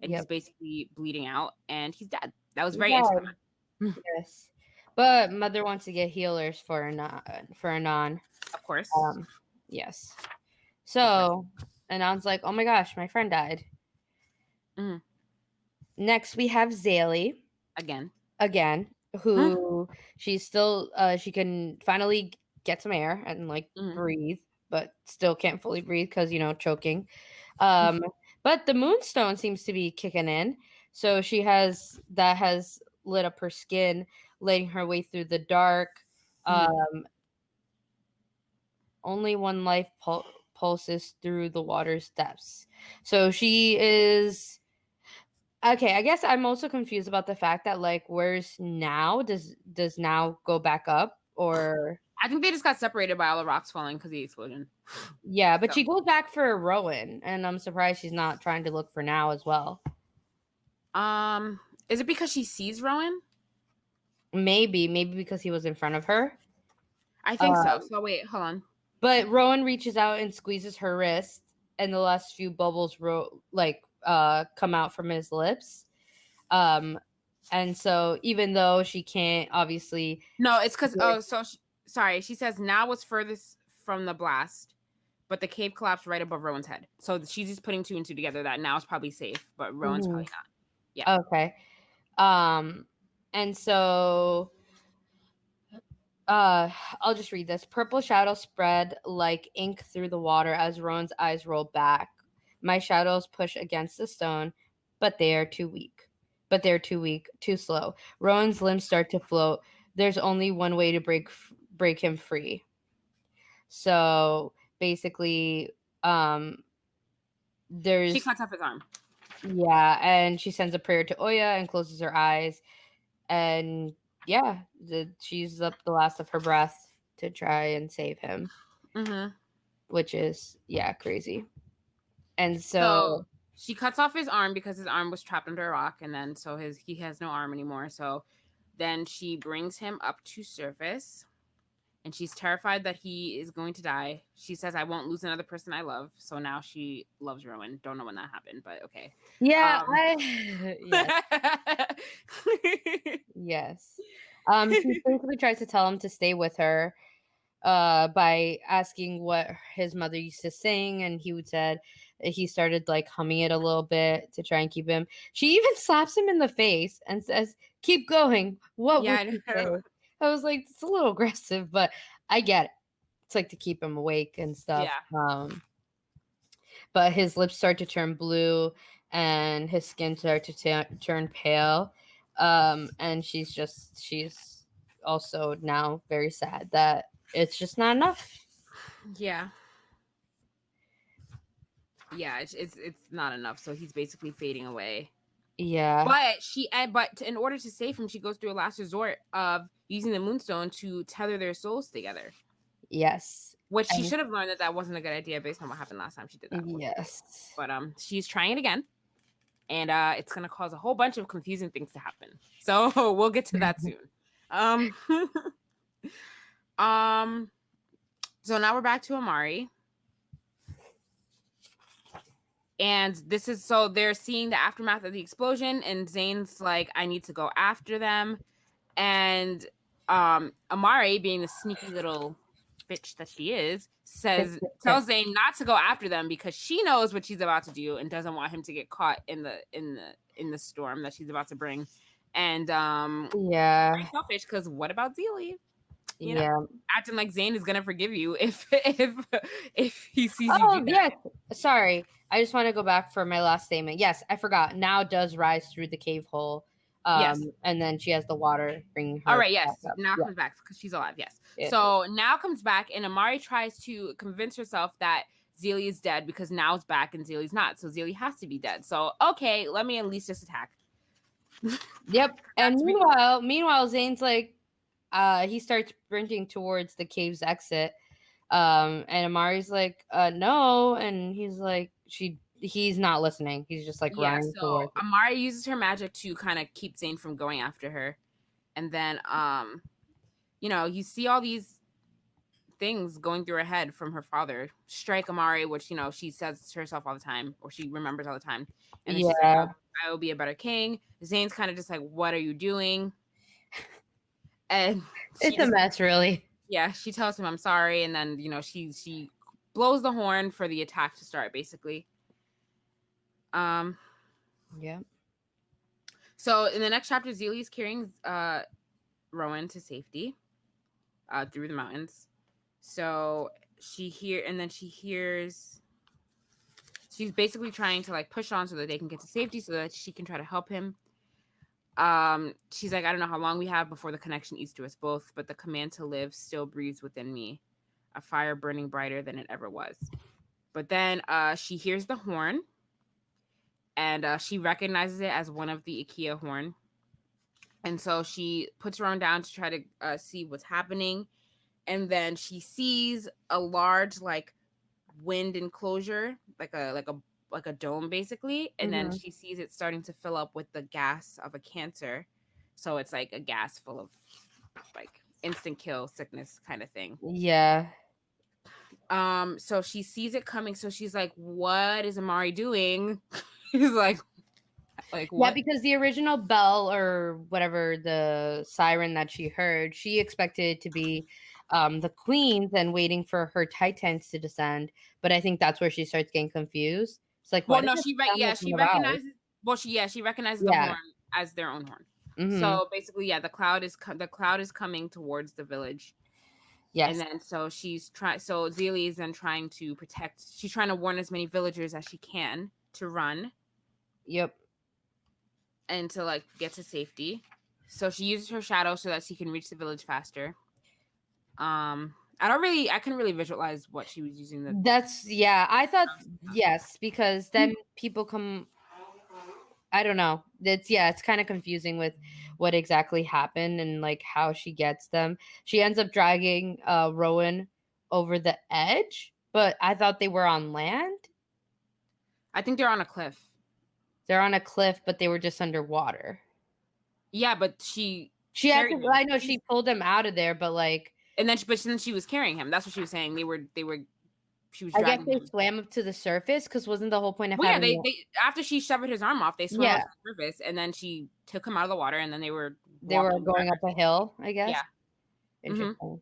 [SPEAKER 2] and he's
[SPEAKER 3] Yep.
[SPEAKER 2] basically bleeding out, and he's dead. That was very
[SPEAKER 3] Yeah.
[SPEAKER 2] anticlimactic.
[SPEAKER 3] Yes. But mother wants to get healers for Anon.
[SPEAKER 2] Of course,
[SPEAKER 3] Yes.
[SPEAKER 2] of course.
[SPEAKER 3] So Anon's like, oh my gosh, my friend died.
[SPEAKER 2] Mhm.
[SPEAKER 3] Next we have Zaylee again,
[SPEAKER 2] Mhm.
[SPEAKER 3] who she's still she can finally get some air and like
[SPEAKER 2] Mhm.
[SPEAKER 3] breathe, but still can't fully breathe because choking. Um, but the moonstone seems to be kicking in, so that has lit up her skin, letting her way through the dark.
[SPEAKER 2] Mhm.
[SPEAKER 3] Only one life pulses through the water's depths. So she is okay. I guess I'm also confused about the fact that like, where's now? Does now go back up or
[SPEAKER 2] I think they just got separated by all the rocks falling because of the explosion.
[SPEAKER 3] yeah? But
[SPEAKER 2] So,
[SPEAKER 3] she goes back for Rowan, and I'm surprised she's not trying to look for now as well.
[SPEAKER 2] is it because she sees Rowan?
[SPEAKER 3] Maybe because he was in front of her.
[SPEAKER 2] I think
[SPEAKER 3] Uh,
[SPEAKER 2] so. So wait, hold on.
[SPEAKER 3] but Rowan reaches out and squeezes her wrist, and the last few bubbles come out from his lips. Um, and so even though she can't obviously,
[SPEAKER 2] No, it's because sorry. She says now was furthest from the blast, but the cave collapsed right above Rowan's head. So she's just putting two and two together that now is probably safe, but Rowan's
[SPEAKER 3] Mhm.
[SPEAKER 2] probably not. Yeah.
[SPEAKER 3] Okay. And so I'll just read this. Purple shadows spread like ink through the water as Rowan's eyes roll back. My shadows push against the stone, but they are too weak. Too slow. Rowan's limbs start to float. There's only one way to break him free. So basically,
[SPEAKER 2] She
[SPEAKER 3] there's
[SPEAKER 2] cuts off his arm.
[SPEAKER 3] yeah, and she sends a prayer to Oya and closes her eyes, and yeah, she's up the last of her breath to try and save him,
[SPEAKER 2] Mm-hmm.
[SPEAKER 3] which is crazy. And
[SPEAKER 2] So
[SPEAKER 3] so
[SPEAKER 2] she cuts off his arm because his arm was trapped under a rock, and then so he has no arm anymore. So then she brings him up to surface, and she's terrified that he is going to die. She says, "I won't lose another person I love." So now she loves Rowan. Don't know when that happened, but okay.
[SPEAKER 3] Yeah,
[SPEAKER 2] Yes.
[SPEAKER 3] yes. She basically tries to tell him to stay with her by asking what his mother used to sing, and he would said he started like humming it a little bit to try and keep him. She even slaps him in the face and says, "Keep going. What
[SPEAKER 2] Yeah,
[SPEAKER 3] would
[SPEAKER 2] I
[SPEAKER 3] you
[SPEAKER 2] know.
[SPEAKER 3] say?" I was like, it's a little aggressive, but I get it. It's like to keep him awake and stuff.
[SPEAKER 2] Yeah.
[SPEAKER 3] But his lips start to turn blue and his skin start to turn pale. And she's also now very sad that it's just not enough.
[SPEAKER 2] Yeah. Yeah, it's not enough. So he's basically fading away.
[SPEAKER 3] Yeah.
[SPEAKER 2] But in order to save him, she goes through a last resort of using the Moonstone to tether their souls together.
[SPEAKER 3] Yes.
[SPEAKER 2] Which she should have learned that wasn't a good idea based on what happened last time she did that.
[SPEAKER 3] Yes.
[SPEAKER 2] But she's trying it again, and it's gonna cause a whole bunch of confusing things to happen. So we'll get to that soon. So now we're back to Amari. And this is so they're seeing the aftermath of the explosion, and Zane's like, I need to go after them. And Amari, being the sneaky little bitch that she is, tells Zane not to go after them because she knows what she's about to do and doesn't want him to get caught in the storm that she's about to bring. And very selfish, because what about Zelie? You know, acting like Zane is gonna forgive you if he sees you do that.
[SPEAKER 3] Yes. Sorry, I just want to go back for my last statement. Yes, I forgot. Now does rise through the cave hole.
[SPEAKER 2] Yes.
[SPEAKER 3] And then she has the water bringing her.
[SPEAKER 2] All right. Yes. Now comes back because she's alive. Yes. Yeah. So now comes back, and Amari tries to convince herself that Zelie is dead because now it's back and Zelie's not. So Zelie has to be dead. So okay, let me at least just attack.
[SPEAKER 3] Yep. And meanwhile, Zane's like, he starts sprinting towards the cave's exit. And Amari's like, no, and he's like, he's not listening. He's just like running towards it.
[SPEAKER 2] Amari uses her magic to kind of keep Zane from going after her. And then you see all these things going through her head from her father. Strike Amari, which she says to herself all the time, or she remembers all the time. And then she's like, I will be a better king. Zane's kind of just like, what are you doing? And
[SPEAKER 3] it's a mess, really.
[SPEAKER 2] Yeah, she tells him I'm sorry, and then she blows the horn for the attack to start, basically.
[SPEAKER 3] Yeah.
[SPEAKER 2] So in the next chapter, Zelie's carrying Rowan to safety through the mountains. So she hears she's basically trying to like push on so that they can get to safety so that she can try to help him. She's like, I don't know how long we have before the connection eats to us both, but the command to live still breathes within me, a fire burning brighter than it ever was. But then she hears the horn, and she recognizes it as one of the IKEA horn. And so she puts Rowan down to try to see what's happening. And then she sees a large like wind enclosure, like a dome, basically. And then she sees it starting to fill up with the gas of a cancer. So it's like a gas full of like instant kill sickness kind of thing.
[SPEAKER 3] Yeah.
[SPEAKER 2] So she sees it coming. So she's like, what is Amari doing? He's like what?
[SPEAKER 3] Yeah, because the original bell or whatever, the siren that she heard, she expected it to be the queens and waiting for her titans to descend. But I think that's where she starts getting confused. It's like,
[SPEAKER 2] she recognizes. She recognizes the horn as their own horn. Mm-hmm. So basically, the cloud is coming towards the village. Yes. And then so Zelie is then trying to protect. She's trying to warn as many villagers as she can to run.
[SPEAKER 3] Yep.
[SPEAKER 2] And to like get to safety. So she uses her shadow so that she can reach the village faster. I couldn't really visualize what she was using.
[SPEAKER 3] I thought yes, because then people come. I don't know. It's kind of confusing with what exactly happened and like how she gets them. She ends up dragging Rowan over the edge, but I thought they were on land.
[SPEAKER 2] I think they're on a cliff.
[SPEAKER 3] They're on a cliff, but they were just underwater.
[SPEAKER 2] Yeah, but she
[SPEAKER 3] had to. I know she pulled them out of there, but like
[SPEAKER 2] And then, but then she was carrying him. That's what she was saying. She was
[SPEAKER 3] I guess
[SPEAKER 2] dragging
[SPEAKER 3] they
[SPEAKER 2] him.
[SPEAKER 3] swam up to the surface because wasn't the whole point of
[SPEAKER 2] Well, yeah,
[SPEAKER 3] having
[SPEAKER 2] they after she severed his arm off, they swam
[SPEAKER 3] Yeah.
[SPEAKER 2] up to the surface, and then she took him out of the water, and then they were
[SPEAKER 3] going up a hill, I guess.
[SPEAKER 2] Yeah.
[SPEAKER 3] Interesting.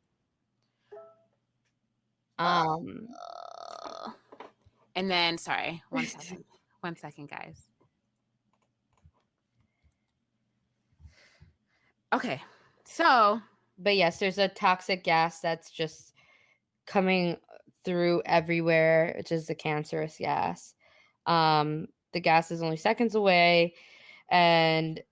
[SPEAKER 2] And then, sorry, 1 second. 1 second, guys. Okay, so.
[SPEAKER 3] But yes, there's a toxic gas that's just coming through everywhere, which is the cancerous gas. The gas is only seconds away, and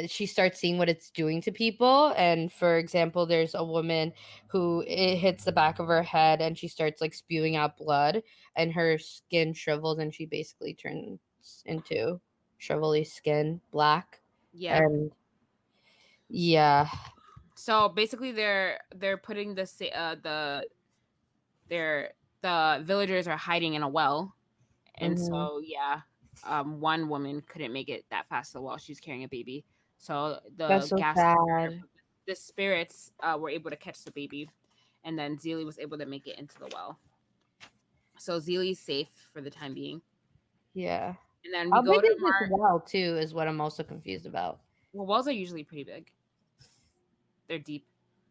[SPEAKER 3] she starts seeing what it's doing to people. And for example, there's a woman who it hits the back of her head and she starts like spewing out blood, and her skin shrivels and she basically turns into shrivelly skin, black.
[SPEAKER 2] Yeah.
[SPEAKER 3] And yeah.
[SPEAKER 2] So basically they're putting the villagers are hiding in a well. And so yeah, one woman couldn't make it that fast to the well. She was carrying a baby. So
[SPEAKER 3] That's so sad.
[SPEAKER 2] The spirits were able to catch the baby, and then Zeely was able to make it into the well. So Zeely's safe for the time being.
[SPEAKER 3] Yeah.
[SPEAKER 2] And then
[SPEAKER 3] we go to this well too is what I'm also confused about.
[SPEAKER 2] Well, wells are usually pretty big. They're deep.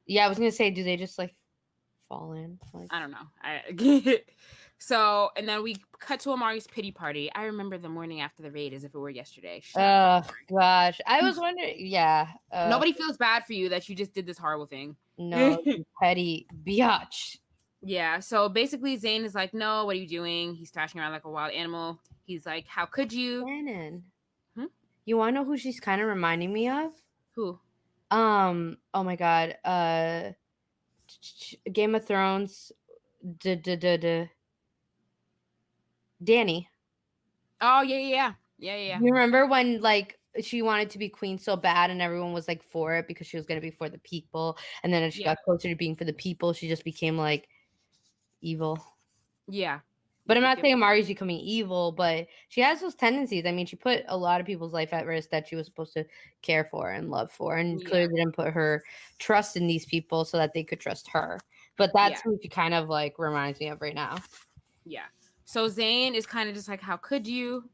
[SPEAKER 3] Yeah, I was gonna say, do they just like fall in? Like,
[SPEAKER 2] I don't know. So, and then we cut to Amari's pity party. I remember the morning after the raid as if it were yesterday.
[SPEAKER 3] Oh gosh, I was wondering. Yeah,
[SPEAKER 2] nobody feels bad for you that you just did this horrible thing.
[SPEAKER 3] No, petty biatch.
[SPEAKER 2] Yeah. So basically, Zane is like, "No, what are you doing?" He's thrashing around like a wild animal. He's like, "How could you?"
[SPEAKER 3] Shannon. You want to know who she's kind of reminding me of?
[SPEAKER 2] Who?
[SPEAKER 3] Oh my god. Game of Thrones. Danny.
[SPEAKER 2] Oh yeah. You
[SPEAKER 3] remember when like she wanted to be queen so bad and everyone was like for it because she was going to be for the people, and then as she got closer to being for the people, she just became like evil.
[SPEAKER 2] Yeah.
[SPEAKER 3] But I'm not saying Amari's becoming evil, but she has those tendencies. I mean, she put a lot of people's life at risk that she was supposed to care for and love for, and clearly didn't put her trust in these people so that they could trust her. But that's who she kind of like reminds me of right now.
[SPEAKER 2] Yeah. So Zane is kind of just like, how could you?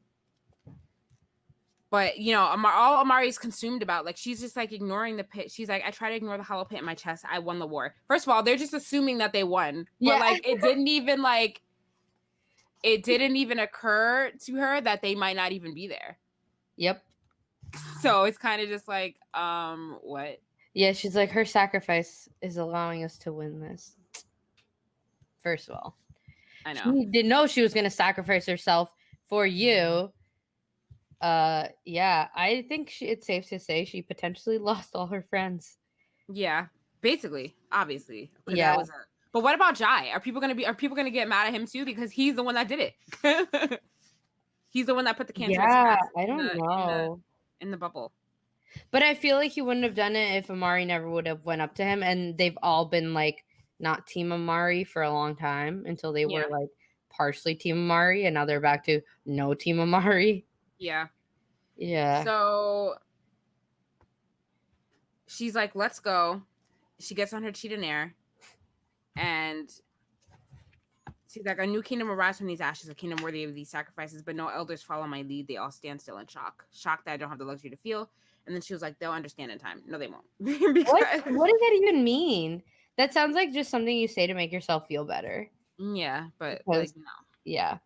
[SPEAKER 2] But, you know, all Amari's consumed about, like, she's just, like, ignoring the pit. She's like, I try to ignore the hollow pit in my chest. I won the war. First of all, they're just assuming that they won. But, like, it didn't even occur to her that they might not even be there.
[SPEAKER 3] Yep.
[SPEAKER 2] So it's kind of just like, what?
[SPEAKER 3] Yeah, she's like, her sacrifice is allowing us to win this. First of all.
[SPEAKER 2] I know.
[SPEAKER 3] She didn't know she was going to sacrifice herself for you. Yeah, I think it's safe to say she potentially lost all her friends.
[SPEAKER 2] Yeah, basically, obviously.
[SPEAKER 3] Yeah.
[SPEAKER 2] But what about Jai? Are people gonna get mad at him too because he's the one that did it? He's the one that put the cancer.
[SPEAKER 3] Yeah, I don't know.
[SPEAKER 2] In the bubble.
[SPEAKER 3] But I feel like he wouldn't have done it if Amari never would have went up to him, and they've all been like not Team Amari for a long time until they were like partially Team Amari, and now they're back to no Team Amari.
[SPEAKER 2] Yeah.
[SPEAKER 3] Yeah.
[SPEAKER 2] So she's like, let's go. She gets on her Cheetah and she's like, a new kingdom will rise from these ashes, a kingdom worthy of these sacrifices, but no elders follow my lead. They all stand still in shock. Shocked that I don't have the luxury to feel. And then she was like, they'll understand in time. No, they won't.
[SPEAKER 3] What does that even mean? That sounds like just something you say to make yourself feel better.
[SPEAKER 2] Yeah, but like, no.
[SPEAKER 3] Yeah.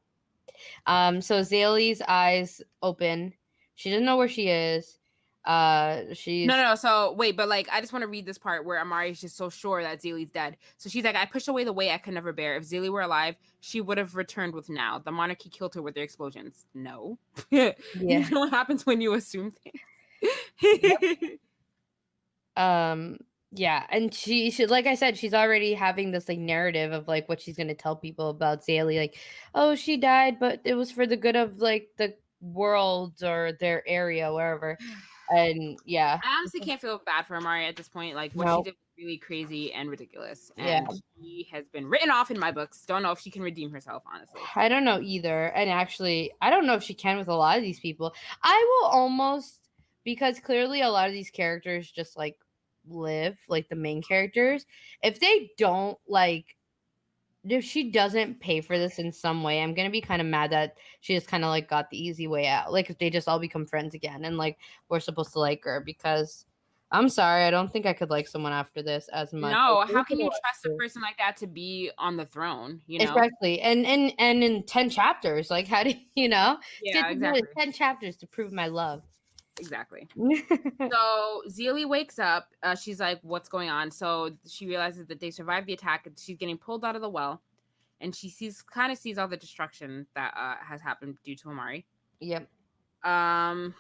[SPEAKER 3] So Zaylee's eyes open. She doesn't know where she is. She's
[SPEAKER 2] no. So wait, but like, I just want to read this part where Amari is just so sure that Zaylee's dead. So she's like, I pushed away the weight I could never bear. If Zaylee were alive, she would have returned with now. The monarchy killed her with their explosions. No. You know what happens when you assume things.
[SPEAKER 3] Yeah, and she like I said, she's already having this like narrative of like what she's gonna tell people about Zaylee, like, oh, she died, but it was for the good of like the world or their area, wherever. And yeah,
[SPEAKER 2] I honestly can't feel bad for Amari at this point. Like what she did was really crazy and ridiculous, and she has been written off in my books. Don't know if she can redeem herself, honestly.
[SPEAKER 3] I don't know either, and actually, I don't know if she can with a lot of these people. I will almost, because clearly a lot of these characters just like live, like the main characters, if they don't like, if she doesn't pay for this in some way, I'm gonna be kind of mad that she just kind of like got the easy way out. Like if they just all become friends again and like we're supposed to like her, because I'm sorry, I don't think I could like someone after this as much.
[SPEAKER 2] No,
[SPEAKER 3] Like,
[SPEAKER 2] how can you trust a person like that to be on the throne? You know?
[SPEAKER 3] exactly, and in 10 chapters, like how do you know? It's
[SPEAKER 2] Yeah,
[SPEAKER 3] gonna take more
[SPEAKER 2] exactly.
[SPEAKER 3] than 10 chapters to prove my love.
[SPEAKER 2] Exactly. So Zelie wakes up. She's like, "What's going on?" So she realizes that they survived the attack. And she's getting pulled out of the well, and she kind of sees all the destruction that has happened due to Amari.
[SPEAKER 3] Yep.
[SPEAKER 2] An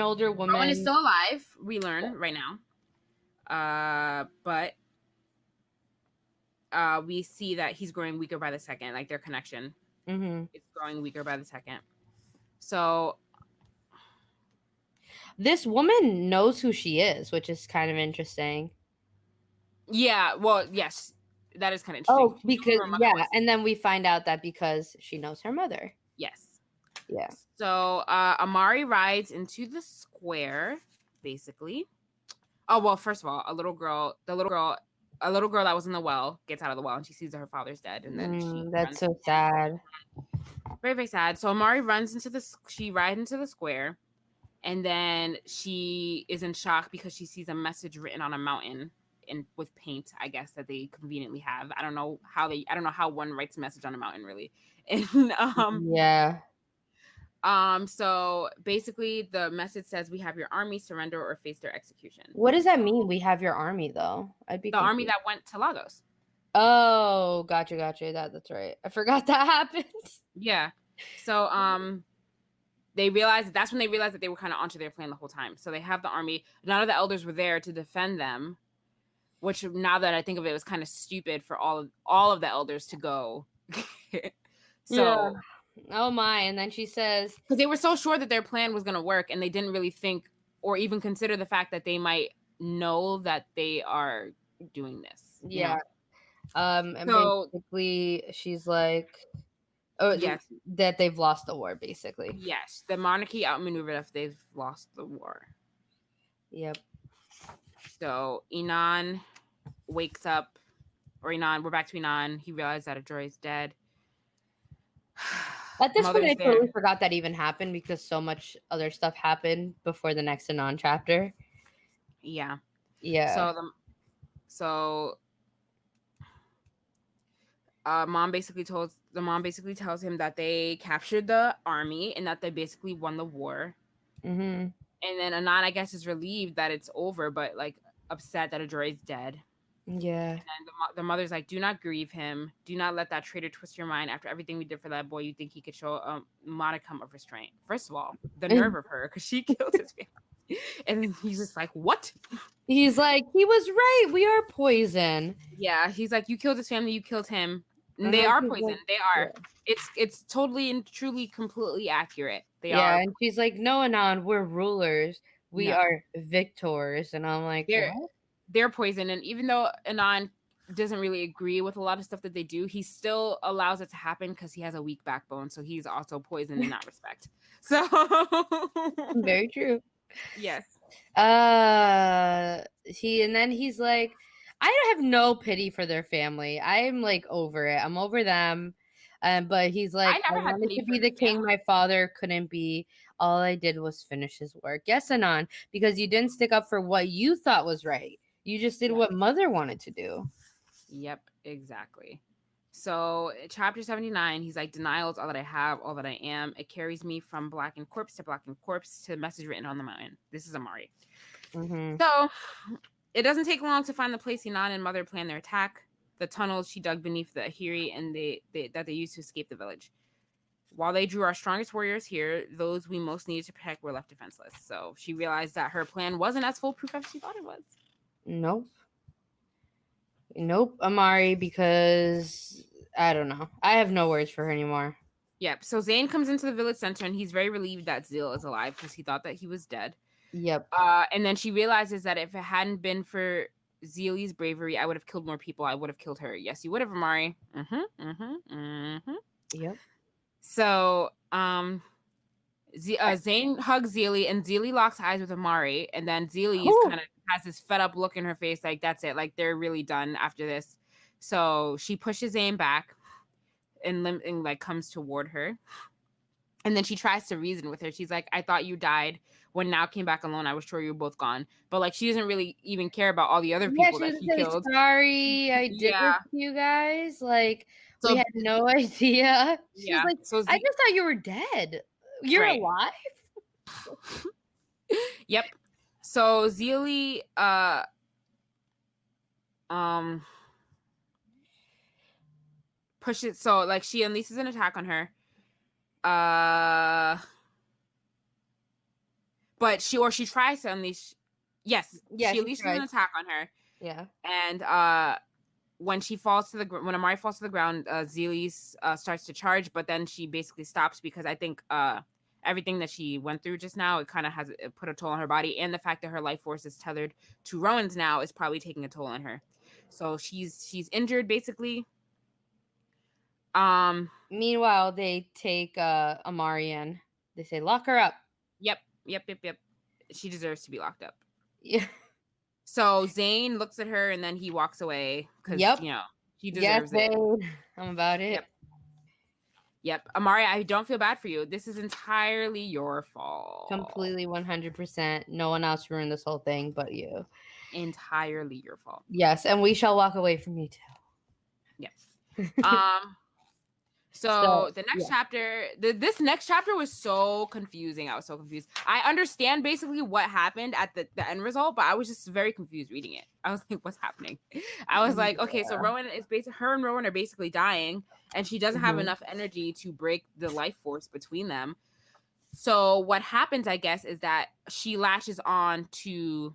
[SPEAKER 3] older woman.
[SPEAKER 2] Rowan is still alive. We learn right now. But we see that he's growing weaker by the second. Like their connection is growing weaker by the second. So
[SPEAKER 3] this woman knows who she is, which is kind of interesting.
[SPEAKER 2] Yeah, well, yes, that is kind of interesting.
[SPEAKER 3] Oh, because and then we find out that because she knows her mother.
[SPEAKER 2] Yes.
[SPEAKER 3] Yeah.
[SPEAKER 2] So Amari rides into the square, basically. Oh well, first of all, a little girl that was in the well gets out of the well and she sees that her father's dead, and then
[SPEAKER 3] that's so sad.
[SPEAKER 2] Very, very sad. So Amari rides into the square, and then she is in shock because she sees a message written on a mountain and with paint, I guess, that they conveniently have. I don't know how one writes a message on a mountain, really. And
[SPEAKER 3] yeah.
[SPEAKER 2] So basically the message says, "We have your army, surrender or face their execution."
[SPEAKER 3] What does that mean? We have your army, though. I'd be
[SPEAKER 2] the
[SPEAKER 3] confused.
[SPEAKER 2] Army that went to Lagos.
[SPEAKER 3] Oh, gotcha. That's right. I forgot that happened.
[SPEAKER 2] Yeah. So they realized that's when they realized that they were kind of onto their plan the whole time. So they have the army. None of the elders were there to defend them, which now that I think of it was kind of stupid for all of the elders to go. So
[SPEAKER 3] yeah. Oh my. And then she says,
[SPEAKER 2] because they were so sure that their plan was going to work, and they didn't really think or even consider the fact that they might know that they are doing this.
[SPEAKER 3] Yeah. And
[SPEAKER 2] so
[SPEAKER 3] basically she's like, oh
[SPEAKER 2] yes,
[SPEAKER 3] that they've lost the war, basically.
[SPEAKER 2] Yes, the monarchy outmaneuvered if they've lost the war.
[SPEAKER 3] Yep.
[SPEAKER 2] So Inan wakes up, we're back to Inan. He realized that Ajori is dead.
[SPEAKER 3] At this point, I totally forgot that even happened because so much other stuff happened before the next Inan chapter.
[SPEAKER 2] Yeah.
[SPEAKER 3] Yeah.
[SPEAKER 2] Mom basically tells him that they captured the army and that they basically won the war.
[SPEAKER 3] Mm-hmm.
[SPEAKER 2] And then Inan, I guess, is relieved that it's over, but like upset that Ajori is dead.
[SPEAKER 3] Yeah.
[SPEAKER 2] And the mother's like, "Do not grieve him. Do not let that traitor twist your mind. After everything we did for that boy, you think he could show a modicum of restraint?" First of all, the nerve of her, because she killed his family. And then he's just like, "What?"
[SPEAKER 3] He's like, "He was right. We are poison."
[SPEAKER 2] Yeah, he's like, "You killed his family. You killed him. And they are poison. Like, they are. Yeah. It's totally and truly completely accurate. They are."
[SPEAKER 3] Yeah, and she's like, "No, Anon, we're rulers. We are victors." And I'm like, what?
[SPEAKER 2] They're poison. And even though Anon doesn't really agree with a lot of stuff that they do, he still allows it to happen because he has a weak backbone. So he's also poison in that respect. So
[SPEAKER 3] very true.
[SPEAKER 2] Yes.
[SPEAKER 3] And then he's like, "I have no pity for their family. I'm like over it. I'm over them." But he's like, "I wanted to be the king my father couldn't be. All I did was finish his work." Yes, Anon, because you didn't stick up for what you thought was right. You just did what mother wanted to do.
[SPEAKER 2] Yep, exactly. So chapter 79, he's like, "Denial is all that I have, all that I am. It carries me from blackened corpse to blackened corpse to the message written on the mountain." This is Amari.
[SPEAKER 3] Mm-hmm.
[SPEAKER 2] So it doesn't take long to find the place Inan and mother planned their attack. The tunnels she dug beneath the Ahiri and that they used to escape the village. While they drew our strongest warriors here, those we most needed to protect were left defenseless. So she realized that her plan wasn't as foolproof as she thought it was.
[SPEAKER 3] Nope, Amari, because I don't know. I have no words for her anymore.
[SPEAKER 2] Yep. So Zane comes into the village center and he's very relieved that Zil is alive because he thought that he was dead.
[SPEAKER 3] Yep.
[SPEAKER 2] And then she realizes that if it hadn't been for Zealie's bravery, I would have killed more people. I would have killed her. Yes, you would have, Amari.
[SPEAKER 3] Yep.
[SPEAKER 2] So Zane hugs Zealie and Zealie locks eyes with Amari, and then Zealie is kind of has this fed up look in her face, like that's it, like they're really done after this. So she pushes Zane back and like comes toward her. And then she tries to reason with her. She's like, I thought you died. When now came back alone, I was sure you were both gone. But like, she doesn't really even care about all the other people
[SPEAKER 3] she
[SPEAKER 2] that
[SPEAKER 3] was
[SPEAKER 2] she
[SPEAKER 3] say,
[SPEAKER 2] killed.
[SPEAKER 3] sorry, I did this to you guys. Like, we had no idea. She's like,
[SPEAKER 2] So
[SPEAKER 3] I just thought you were dead. You're alive?
[SPEAKER 2] Yep. So Zealy, pushes. So like, she unleashes an attack on her. But she tries to unleash. Yes, she unleashes an attack on her.
[SPEAKER 3] Yeah.
[SPEAKER 2] And when she falls to the when Amari falls to the ground, Zealy starts to charge, but then she basically stops because I think everything that she went through just now, it kind of has put a toll on her body, and the fact that her life force is tethered to Rowan's now is probably taking a toll on her. So she's injured basically.
[SPEAKER 3] Meanwhile, they take Amari in. They say, lock her up.
[SPEAKER 2] Yep. She deserves to be locked up.
[SPEAKER 3] Yeah.
[SPEAKER 2] So Zane looks at her and then he walks away because he deserves it.
[SPEAKER 3] I'm about it.
[SPEAKER 2] Yep. Amari, I don't feel bad for you. This is entirely your fault.
[SPEAKER 3] Completely 100%. No one else ruined this whole thing but you.
[SPEAKER 2] Entirely your fault.
[SPEAKER 3] Yes, and we shall walk away from you too.
[SPEAKER 2] Yes. So the next chapter, this next chapter was so confusing. I was so confused. I understand basically what happened at the end result, but I was just very confused reading it. I was like, what's happening? I was like, okay, so Rowan is basically, her and Rowan are basically dying, and she doesn't have enough energy to break the life force between them. So what happens, I guess, is that she latches on to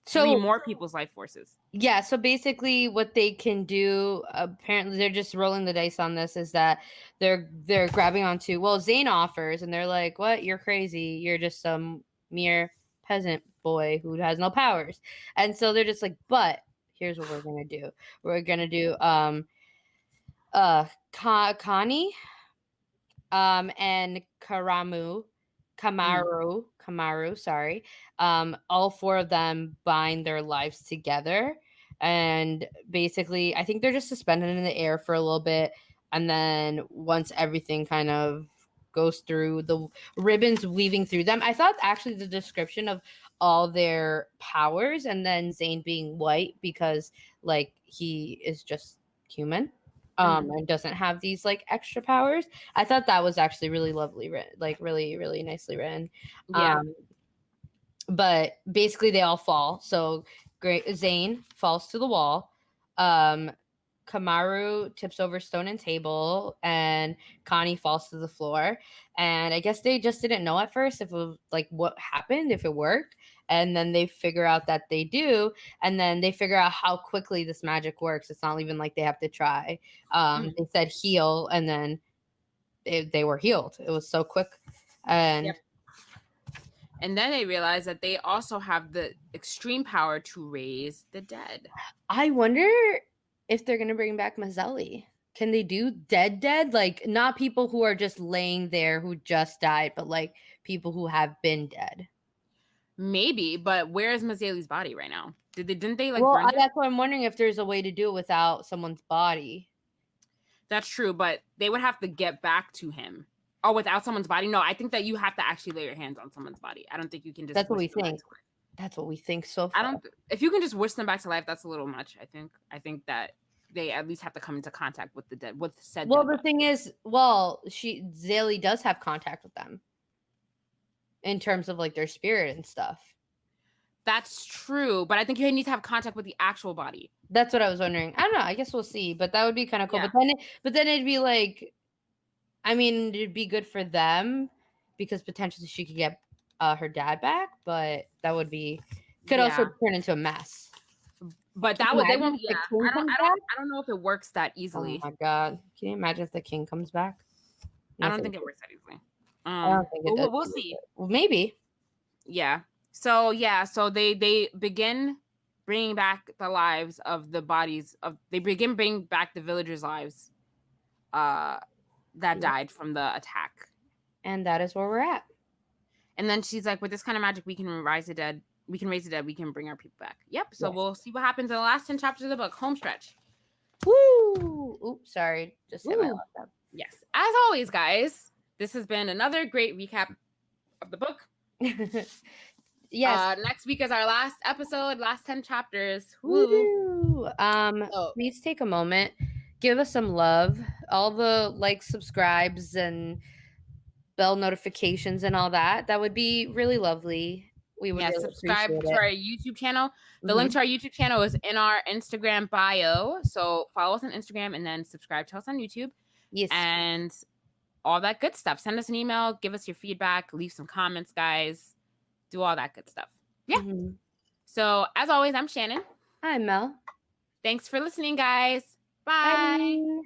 [SPEAKER 2] 3 more people's life forces.
[SPEAKER 3] Yeah, so basically what they can do, apparently they're just rolling the dice on this, is that they're grabbing onto, Zane offers, and they're like, what? You're crazy. You're just some mere peasant boy who has no powers. And so they're just like, but here's what we're going to do. We're going to do Connie and Kamaru, sorry. All 4 of them bind their lives together, and basically I think they're just suspended in the air for a little bit, and then once everything kind of goes through, the ribbons weaving through them. I thought actually the description of all their powers, and then Zane being white because like he is just human. And doesn't have these like extra powers. I thought that was actually really lovely written, like really, really nicely written.
[SPEAKER 2] Yeah.
[SPEAKER 3] But basically they all fall. So Zane falls to the wall. Kamaru tips over stone and table, and Connie falls to the floor. And I guess they just didn't know at first if it was like what happened, if it worked. And then they figure out that they do, and then they figure out how quickly this magic works. It's not even like they have to try. They said heal, and then they were healed. It was so quick. And
[SPEAKER 2] and then they realized that they also have the extreme power to raise the dead.
[SPEAKER 3] I wonder if they're gonna bring back Mazzelli. Can they do dead? Like not people who are just laying there who just died, but like people who have been dead.
[SPEAKER 2] Maybe, but where is Mazzelli's body right now? Didn't they like?
[SPEAKER 3] Well, that's what I'm wondering, if there's a way to do it without someone's body.
[SPEAKER 2] That's true, but they would have to get back to him. Oh, without someone's body? No, I think that you have to actually lay your hands on someone's body. I don't think you can just.
[SPEAKER 3] That's what we think. That's what we think so far.
[SPEAKER 2] If you can just wish them back to life, that's a little much. I think that they at least have to come into contact with the dead. With said.
[SPEAKER 3] Well, the thing is, Zealy does have contact with them. In terms of like their spirit and stuff.
[SPEAKER 2] That's true, but I think you need to have contact with the actual body.
[SPEAKER 3] That's what I was wondering. I don't know. I guess we'll see, but that would be kind of cool. Yeah. But then it'd be like, I mean, it'd be good for them because potentially she could get her dad back, but that would could also turn into a mess.
[SPEAKER 2] But that would, they won't. Yeah, I don't know if it works that easily.
[SPEAKER 3] Oh my god, can you imagine if the king comes back?
[SPEAKER 2] I don't think it works that easily.
[SPEAKER 3] I don't think it does.
[SPEAKER 2] We'll see.
[SPEAKER 3] Well, maybe.
[SPEAKER 2] Yeah. So they begin bringing back the lives of the bodies of. They begin bringing back the villagers' lives, that died from the attack.
[SPEAKER 3] And that is where we're at.
[SPEAKER 2] And then she's like, with this kind of magic, we can rise the dead. we can raise the dead. We can bring our people back. Yep. So
[SPEAKER 3] Yes.
[SPEAKER 2] we'll see what happens in the last 10 chapters of the book. Home stretch.
[SPEAKER 3] Woo! Oops, sorry. Just hit my
[SPEAKER 2] Woo.
[SPEAKER 3] laptop.
[SPEAKER 2] Yes. As always, guys, this has been another great recap of the book.
[SPEAKER 3] Yes.
[SPEAKER 2] Next week is our last episode, last 10 chapters. Woo.
[SPEAKER 3] Woo!
[SPEAKER 2] So-
[SPEAKER 3] Please take a moment, give us some love. All the likes, subscribes, and bell notifications and all that. That would be really lovely. We would
[SPEAKER 2] Yes,
[SPEAKER 3] really
[SPEAKER 2] subscribe
[SPEAKER 3] appreciate
[SPEAKER 2] to
[SPEAKER 3] it.
[SPEAKER 2] our YouTube channel. The link to our YouTube channel is in our Instagram bio. So follow us on Instagram and then subscribe to us on YouTube
[SPEAKER 3] Yes.
[SPEAKER 2] and all that good stuff. Send us an email, give us your feedback, leave some comments, guys. Do all that good stuff. Yeah.
[SPEAKER 3] Mhm.
[SPEAKER 2] So as always, I'm Shannon.
[SPEAKER 3] Hi, Mel.
[SPEAKER 2] Thanks for listening, guys. Bye.
[SPEAKER 3] Bye.